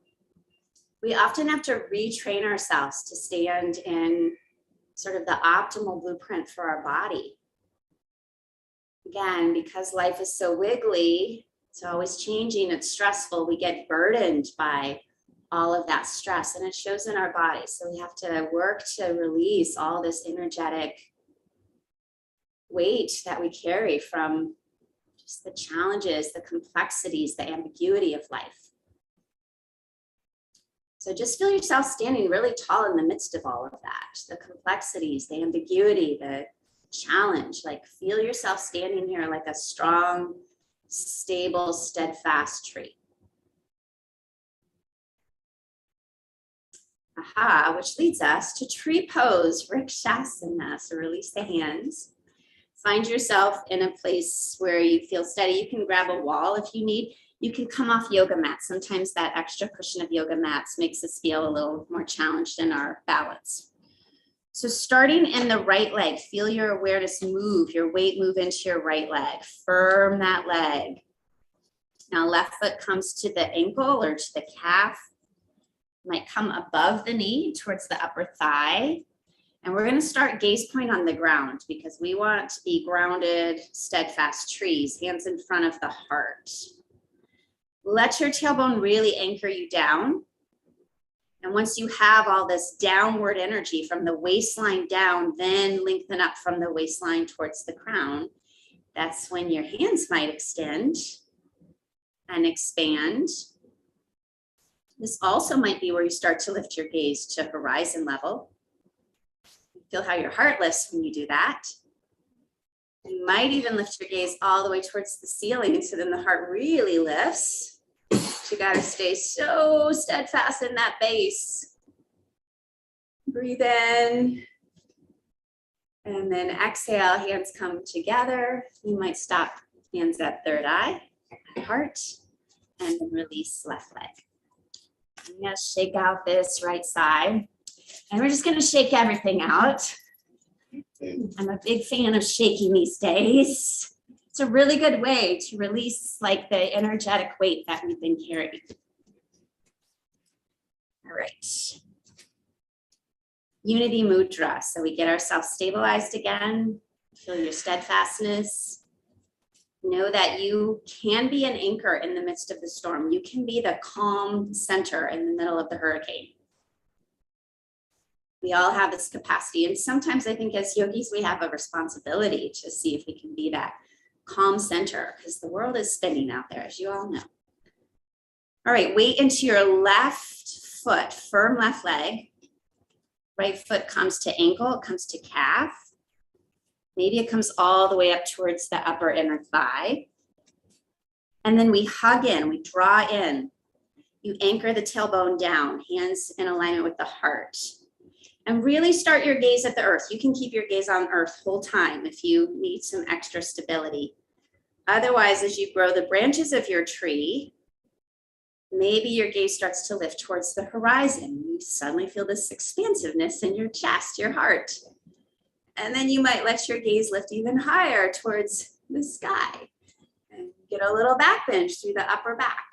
We often have to retrain ourselves to stand in sort of the optimal blueprint for our body. Again, because life is so wiggly, it's always changing, it's stressful, we get burdened by all of that stress and it shows in our body. So we have to work to release all this energetic weight that we carry from just the challenges, the complexities, the ambiguity of life. So just feel yourself standing really tall in the midst of all of that, the complexities, the ambiguity, the challenge. Like feel yourself standing here like a strong, stable, steadfast tree. Aha, which leads us to tree pose, Vrikshasana. So release the hands. Find yourself in a place where you feel steady. You can grab a wall if you need. You can come off yoga mats. Sometimes that extra cushion of yoga mats makes us feel a little more challenged in our balance. So starting in the right leg, feel your awareness move, your weight move into your right leg. Firm that leg. Now left foot comes to the ankle or to the calf. Might come above the knee towards the upper thigh. And we're going to start gaze point on the ground because we want to be grounded, steadfast trees, hands in front of the heart. Let your tailbone really anchor you down. And once you have all this downward energy from the waistline down, then lengthen up from the waistline towards the crown. That's when your hands might extend and expand. This also might be where you start to lift your gaze to horizon level. Feel how your heart lifts when you do that. You might even lift your gaze all the way towards the ceiling, so then the heart really lifts. You got to stay so steadfast in that base. Breathe in. And then exhale, hands come together. You might stop, hands at third eye, heart, and then release left leg. I'm going to shake out this right side. And we're just going to shake everything out. I'm a big fan of shaking these days. It's a really good way to release like the energetic weight that we've been carrying. All right. Unity Mudra. So we get ourselves stabilized again. Feel your steadfastness. Know that you can be an anchor in the midst of the storm. You can be the calm center in the middle of the hurricane. We all have this capacity. And sometimes I think as yogis, we have a responsibility to see if we can be that calm center because the world is spinning out there, as you all know. All right, weight into your left foot, firm left leg. Right foot comes to ankle, it comes to calf. Maybe it comes all the way up towards the upper inner thigh. And then we hug in, we draw in. You anchor the tailbone down, hands in alignment with the heart. And really start your gaze at the earth. You can keep your gaze on earth whole time if you need some extra stability. Otherwise, as you grow the branches of your tree, maybe your gaze starts to lift towards the horizon. You suddenly feel this expansiveness in your chest, your heart. And then you might let your gaze lift even higher towards the sky. And get a little back bend through the upper back.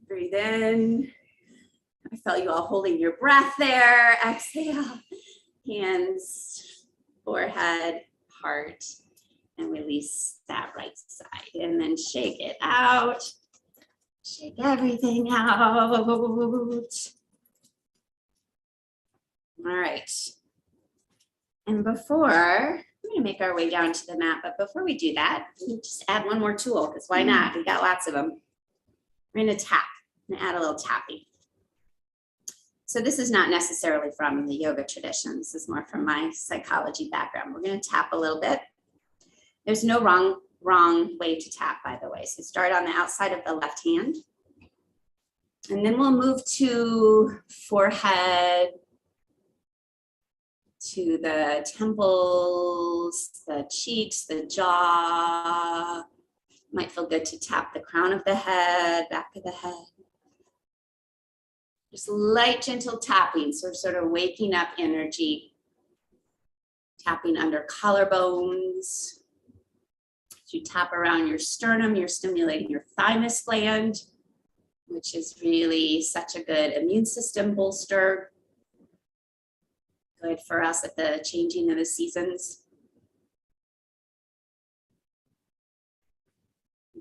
Breathe in. I felt you all holding your breath there. Exhale. Hands, forehead, heart, and release that right side. And then shake it out. Shake everything out. All right. And before, we're going to make our way down to the mat, but before we do that, we just add one more tool, because why not? We got lots of them. We're going to tap. I'm going to add a little tapping. So this is not necessarily from the yoga tradition. This is more from my psychology background. We're going to tap a little bit. There's no wrong way to tap, by the way. So start on the outside of the left hand. And then we'll move to forehead, to the temples, the cheeks, the jaw. Might feel good to tap the crown of the head, back of the head. Just light, gentle tapping, so we're sort of waking up energy. Tapping under collarbones. As you tap around your sternum, you're stimulating your thymus gland, which is really such a good immune system bolster. Good for us at the changing of the seasons.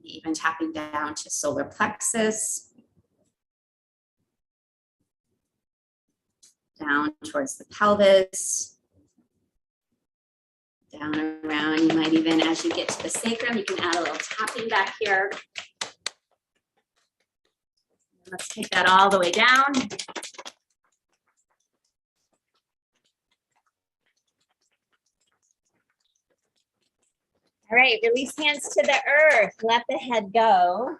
Even tapping down to solar plexus. Down towards the pelvis. Down around, you might even, as you get to the sacrum, you can add a little tapping back here. Let's take that all the way down. All right, release hands to the earth. Let the head go.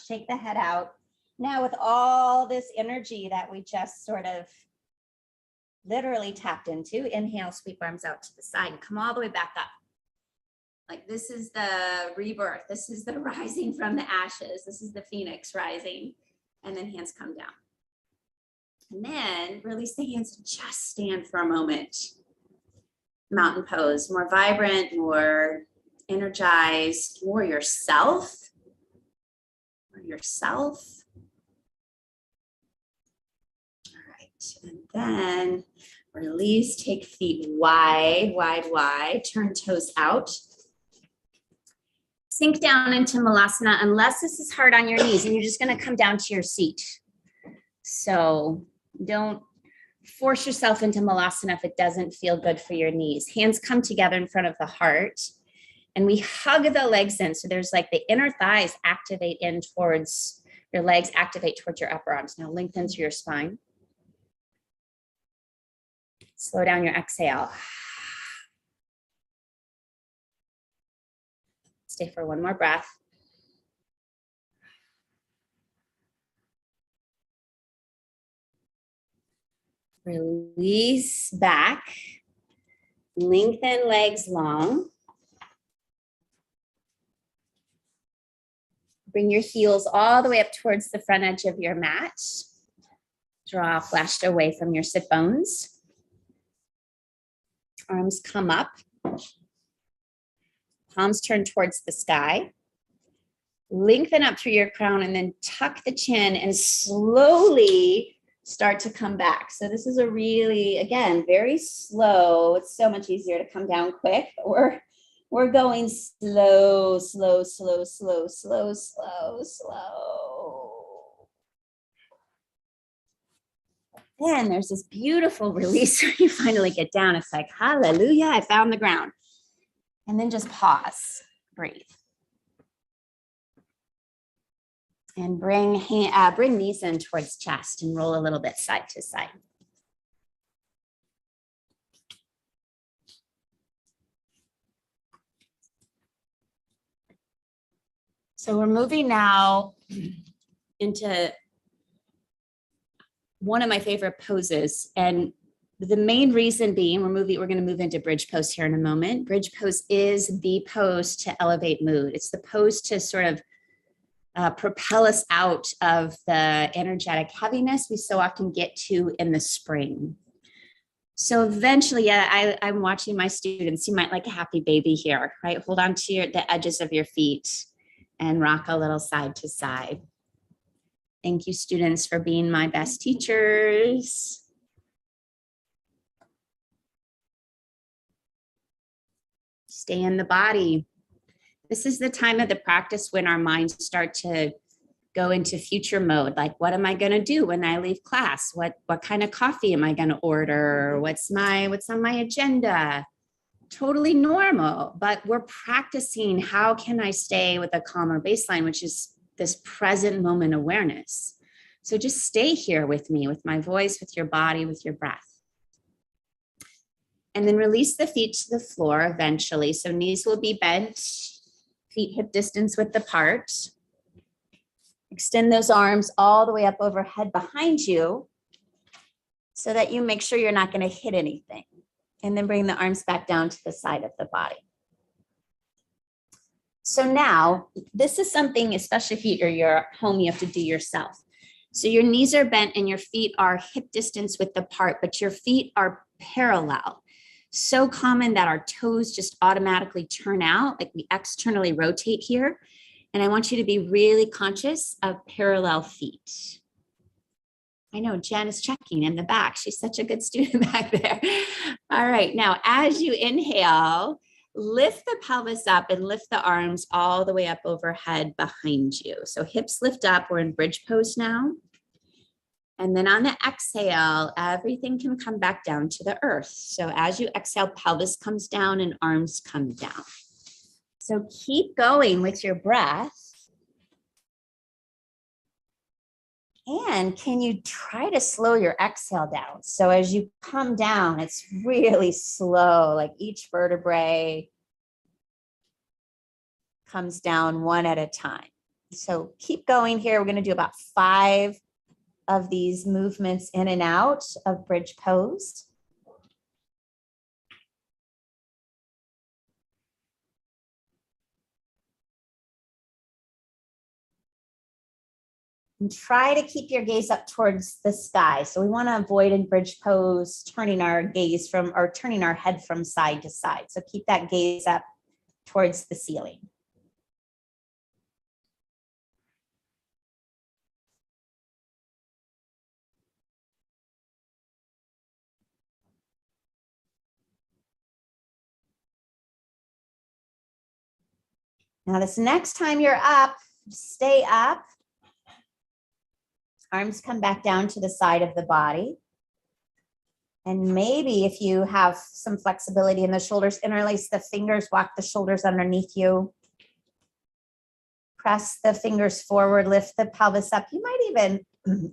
Shake the head out. Now with all this energy that we just sort of literally tapped into, inhale, sweep arms out to the side and come all the way back up. Like this is the rebirth. This is the rising from the ashes. This is the phoenix rising. And then hands come down. And then release the hands and just stand for a moment. Mountain pose, more vibrant, more energized, more yourself. More yourself. All right, and then release, take feet wide, wide, wide, turn toes out. Sink down into Malasana unless this is hard on your knees and you're just gonna come down to your seat. So don't force yourself into Malasana if it doesn't feel good for your knees. Hands come together in front of the heart and we hug the legs in. So there's like the inner thighs activate in towards your legs, activate towards your upper arms. Now lengthen through your spine. Slow down your exhale. Stay for one more breath. Release back. Lengthen legs long. Bring your heels all the way up towards the front edge of your mat. Draw flashed away from your sit bones. Arms come up. Palms turn towards the sky. Lengthen up through your crown and then tuck the chin and slowly start to come back. So this is a really, again, very slow. It's so much easier to come down quick, but we're going slow, slow, slow, slow, slow, slow, slow. Then there's this beautiful release where you finally get down. It's like, hallelujah, I found the ground. And then just pause, breathe. And bring knees in towards chest and roll a little bit side to side. So we're moving now into one of my favorite poses. And the main reason being we're going to move into bridge pose here in a moment. Bridge pose is the pose to elevate mood. It's the pose to sort of propel us out of the energetic heaviness we so often get to in the spring. So eventually, I'm watching my students. You might like a happy baby here, right? Hold on to the edges of your feet and rock a little side to side. Thank you, students, for being my best teachers. Stay in the body. This is the time of the practice when our minds start to go into future mode. Like, what am I going to do when I leave class? What kind of coffee am I going to order? What's on my agenda? Totally normal, but we're practicing how can I stay with a calmer baseline, which is this present moment awareness. So just stay here with me, with my voice, with your body, with your breath. And then release the feet to the floor eventually. So knees will be bent, feet hip distance width apart. Extend those arms all the way up overhead behind you so that you make sure you're not going to hit anything. And then bring the arms back down to the side of the body. So now, this is something, especially if you're at home, you have to do yourself. So your knees are bent and your feet are hip distance width apart, but your feet are parallel. So common that our toes just automatically turn out, like we externally rotate here. And I want you to be really conscious of parallel feet. I know Jen is checking in the back. She's such a good student back there. All right, now as you inhale, lift the pelvis up and lift the arms all the way up overhead behind you. So hips lift up, we're in bridge pose now. And then on the exhale, everything can come back down to the earth. So as you exhale, pelvis comes down and arms come down. So keep going with your breath. And can you try to slow your exhale down? So as you come down, it's really slow, like each vertebrae comes down one at a time. So keep going here. We're going to do about 5 of these movements in and out of bridge pose. And try to keep your gaze up towards the sky. So we want to avoid in bridge pose turning our gaze from or turning our head from side to side. So keep that gaze up towards the ceiling. Now this next time you're up, stay up. Arms come back down to the side of the body. And maybe if you have some flexibility in the shoulders, interlace the fingers, walk the shoulders underneath you. Press the fingers forward, lift the pelvis up. You might even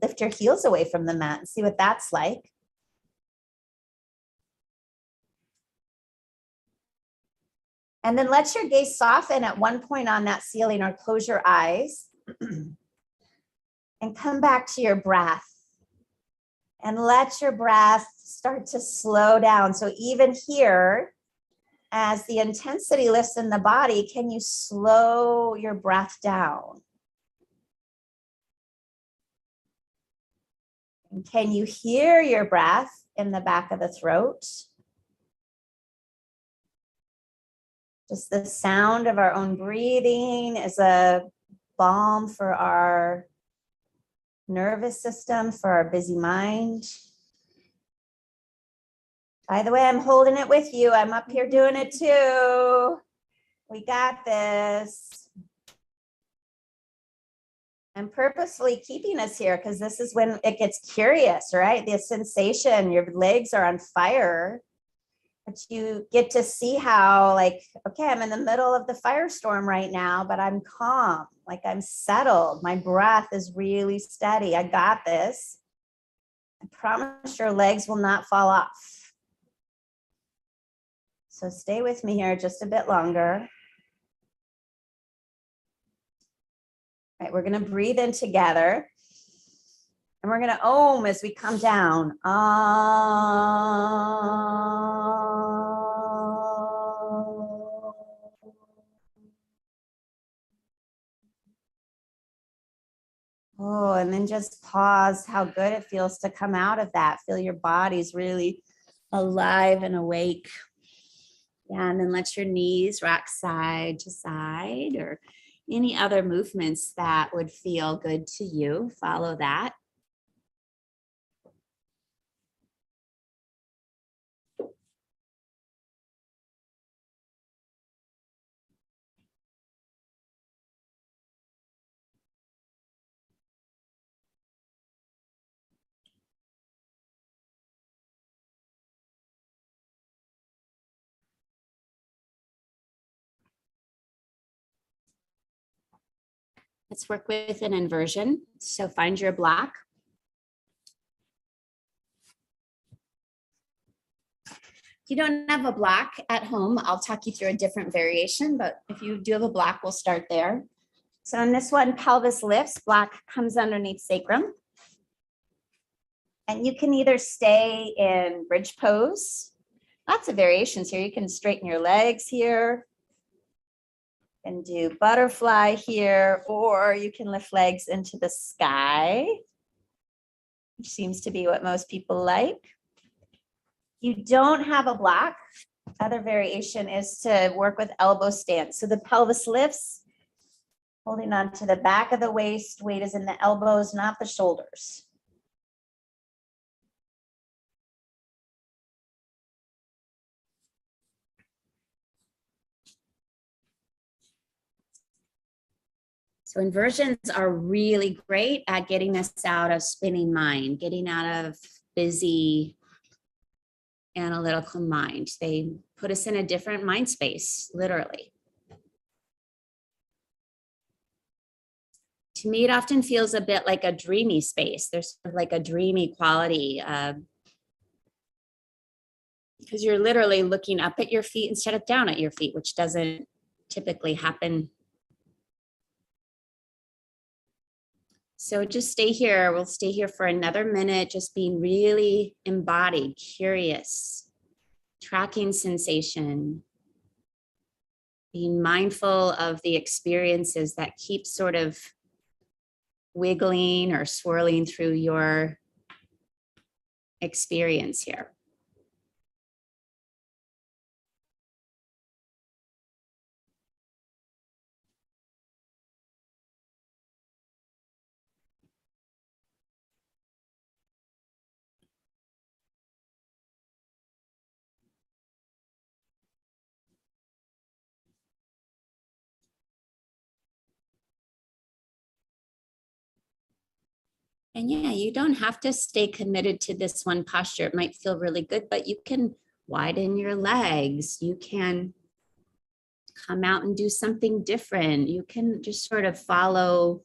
lift your heels away from the mat and see what that's like. And then let your gaze soften at one point on that ceiling or close your eyes. And come back to your breath. And let your breath start to slow down. So even here, as the intensity lifts in the body, can you slow your breath down? And can you hear your breath in the back of the throat? Just the sound of our own breathing is a balm for our nervous system, for our busy mind. By the way, I'm holding it with you. I'm up here doing it too. We got this. I'm purposely keeping us here because this is when it gets curious, right? The sensation, your legs are on fire, but you get to see how, like, okay, I'm in the middle of the firestorm right now, but I'm calm, like I'm settled. My breath is really steady. I got this. I promise your legs will not fall off. So stay with me here just a bit longer. Right, we're gonna breathe in together. And we're gonna om as we come down. Oh, and then just pause how good it feels to come out of that. Feel your body's really alive and awake. Yeah, and then let your knees rock side to side or any other movements that would feel good to you. Follow that. Let's work with an inversion. So find your block. If you don't have a block at home, I'll talk you through a different variation, but if you do have a block, we'll start there. So in this one, pelvis lifts, block comes underneath sacrum. And you can either stay in bridge pose. Lots of variations here. You can straighten your legs here and do butterfly here, or you can lift legs into the sky, which seems to be what most people like. You don't have a block. Other variation is to work with elbow stance. So the pelvis lifts, holding on to the back of the waist. Weight is in the elbows, not the shoulders. So inversions are really great at getting us out of spinning mind, getting out of busy analytical mind. They put us in a different mind space, literally. To me, it often feels a bit like a dreamy space. There's sort of like a dreamy quality because you're literally looking up at your feet instead of down at your feet, which doesn't typically happen. So just stay here. We'll stay here for another minute, just being really embodied, curious, tracking sensation, being mindful of the experiences that keep sort of wiggling or swirling through your experience here. And yeah, you don't have to stay committed to this one posture. It might feel really good, but you can widen your legs. You can come out and do something different. You can just sort of follow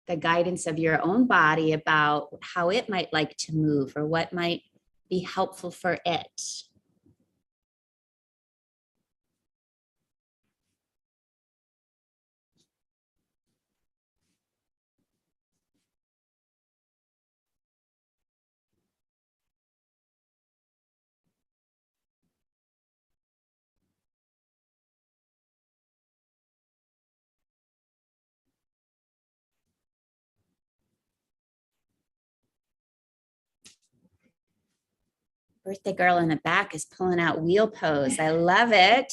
the guidance of your own body about how it might like to move or what might be helpful for it. Birthday girl in the back is pulling out wheel pose. I love it.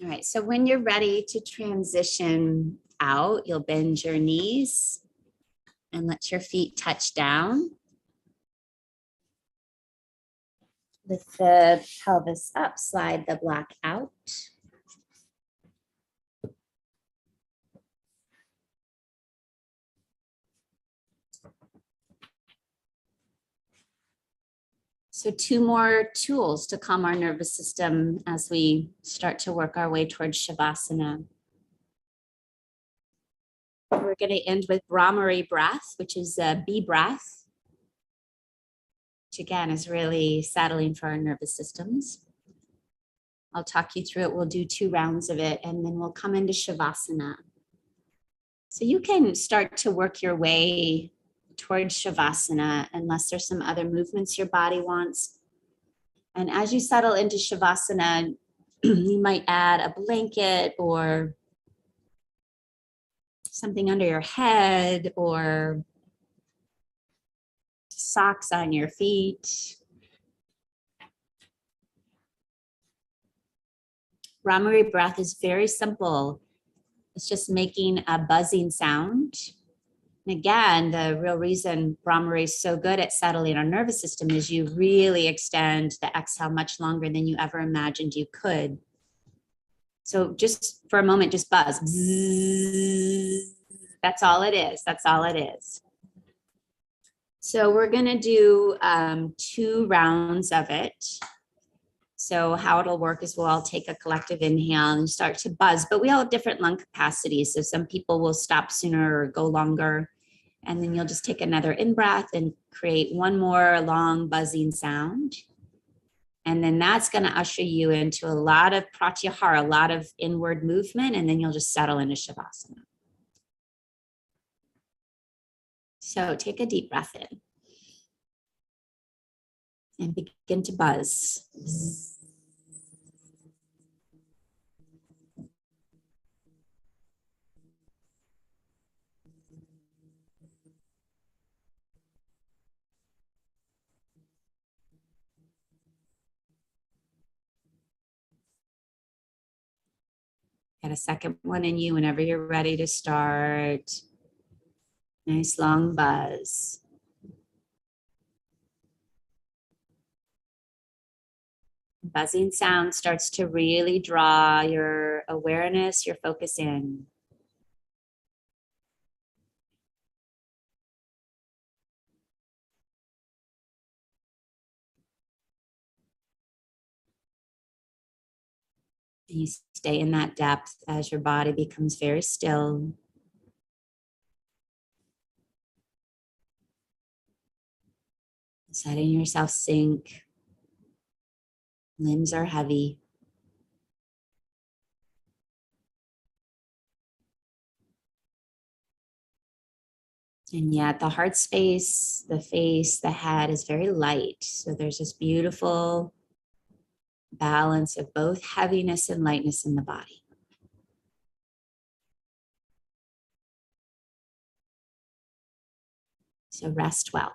All right, so when you're ready to transition out, you'll bend your knees and let your feet touch down. Lift the pelvis up, slide the block out. So 2 more tools to calm our nervous system as we start to work our way towards Shavasana. We're going to end with Brahmari breath, which is a bee breath, which again is really settling for our nervous systems. I'll talk you through it. We'll do 2 rounds of it, and then we'll come into Shavasana. So you can start to work your way towards Shavasana unless there's some other movements your body wants. And as you settle into Shavasana, you might add a blanket or something under your head or socks on your feet. Brahmari breath is very simple. It's just making a buzzing sound. And again, the real reason Brahmari is so good at settling our nervous system is you really extend the exhale much longer than you ever imagined you could. So just for a moment, just buzz. Bzzz. That's all it is. That's all it is. So we're going to do 2 rounds of it. So how it'll work is we'll all take a collective inhale and start to buzz, but we all have different lung capacities. So some people will stop sooner or go longer. And then you'll just take another in-breath and create one more long buzzing sound. And then that's going to usher you into a lot of pratyahara, a lot of inward movement, and then you'll just settle into Shavasana. So take a deep breath in and begin to buzz. Get a second one in you whenever you're ready to start. Nice long buzz. Buzzing sound starts to really draw your awareness, your focus in. You stay in that depth as your body becomes very still. Letting yourself sink. Limbs are heavy. And yet the heart space, the face, the head is very light. So there's this beautiful balance of both heaviness and lightness in the body. So rest well.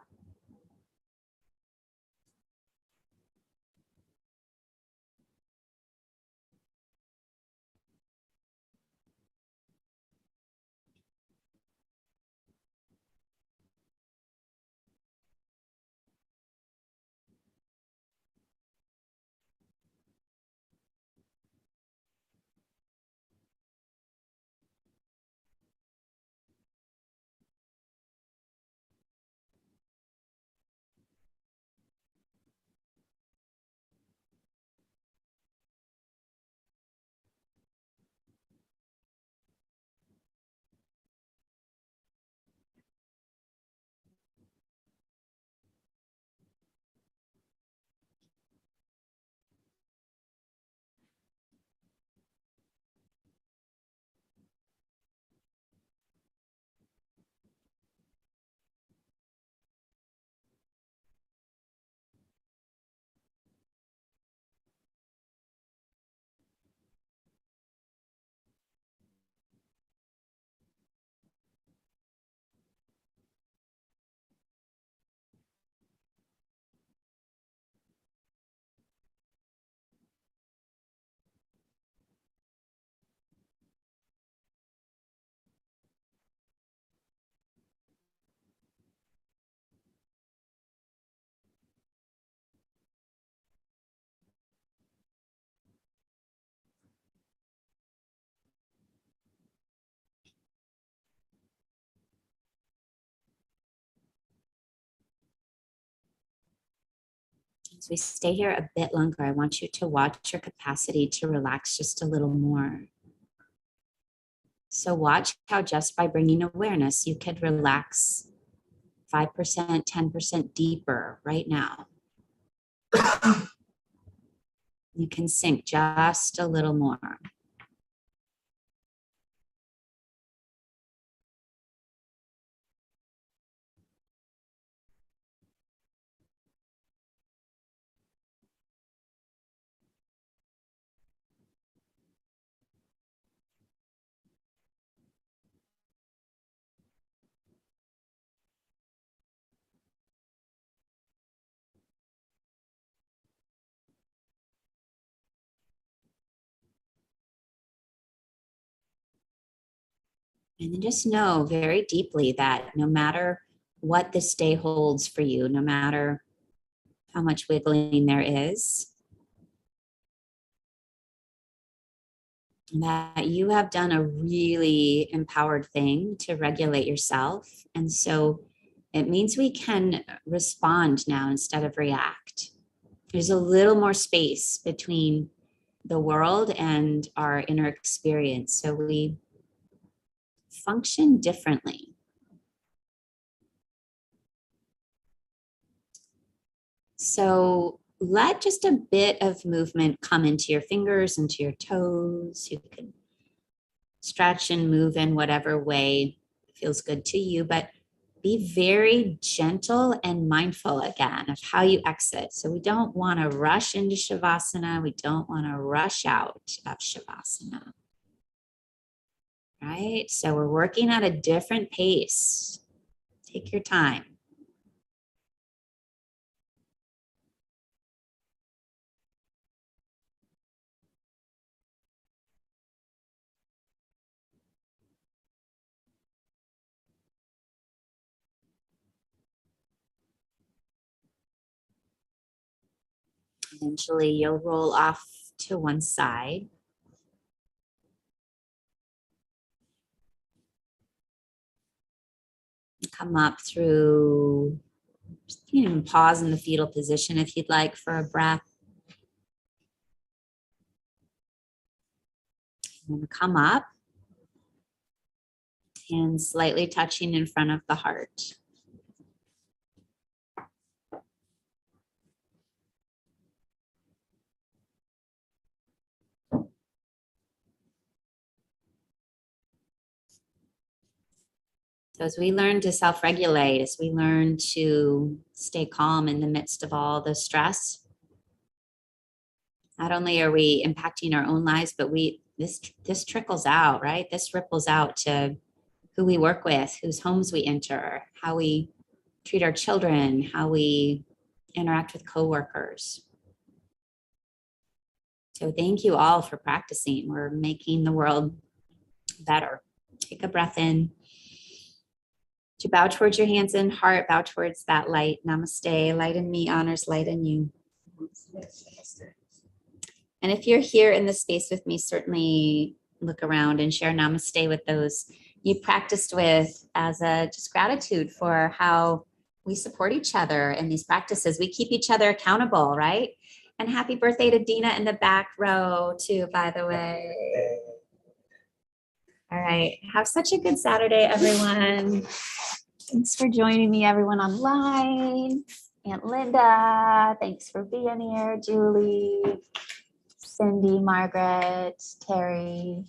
As we stay here a bit longer, I want you to watch your capacity to relax just a little more. So watch how just by bringing awareness, you could relax 5%, 10% deeper right now. You can sink just a little more. And just know very deeply that no matter what this day holds for you, no matter how much wiggling there is, that you have done a really empowered thing to regulate yourself. And so it means we can respond now instead of react. There's a little more space between the world and our inner experience. So we function differently. So let just a bit of movement come into your fingers, into your toes. You can stretch and move in whatever way feels good to you, but be very gentle and mindful again of how you exit. So we don't want to rush into Shavasana. We don't want to rush out of Shavasana. Right? So we're working at a different pace. Take your time. Eventually, you'll roll off to one side. Come up through, you can even pause in the fetal position if you'd like for a breath. And come up, hands slightly touching in front of the heart. So as we learn to self-regulate, as we learn to stay calm in the midst of all the stress, not only are we impacting our own lives, but this trickles out, right? This ripples out to who we work with, whose homes we enter, how we treat our children, how we interact with coworkers. So thank you all for practicing. We're making the world better. Take a breath in. To bow towards your hands and heart, bow towards that light. Namaste. Light in me honors light in you. And if you're here in the space with me, certainly look around and share namaste with those you practiced with as a just gratitude for how we support each other in these practices. We keep each other accountable, right? And happy birthday to Dina in the back row too, by the way. All right. Have such a good Saturday, everyone. Thanks for joining me, everyone online. Aunt Linda, thanks for being here. Julie, Cindy, Margaret, Terry.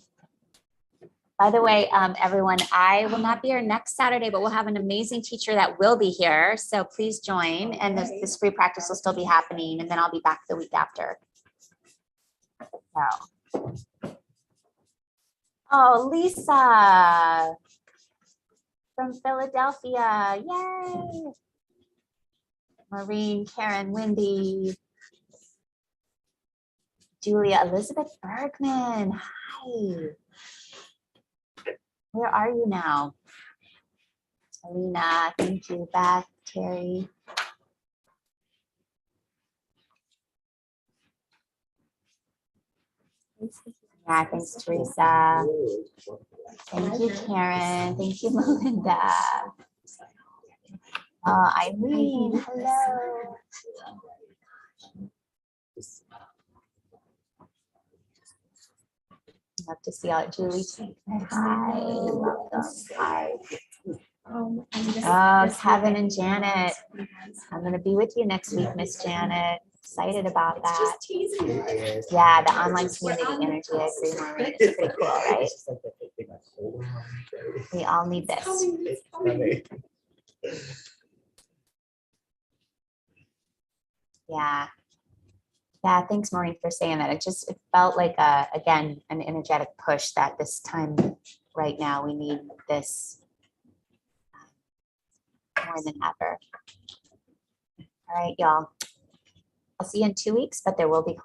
By the way, everyone, I will not be here next Saturday, but we'll have an amazing teacher that will be here. So please join. And this free practice will still be happening. And then I'll be back the week after. So. Oh, Lisa from Philadelphia. Yay. Maureen, Karen, Wendy, Julia, Elizabeth Bergman. Hi. Where are you now? Alina, thank you. Beth, Terry. Yeah, thanks, Teresa. Thank you, Karen. Thank you, Melinda. Eileen, hello. Love to see all Julie. Hi, welcome. Hi. Oh, Kevin and Janet. I'm going to be with you next week, Miss Janet. Excited about It's that. just teasing. Yeah, the online community energy, I agree, Maureen. It's pretty cool, right? It's just like that thing that's holding on, right? We all need this. Coming, it's It's coming. coming. Yeah. Yeah, thanks, Maureen, for saying that. It felt like, again, an energetic push that this time right now we need this more than ever. All right, y'all. I'll see you in 2 weeks, but there will be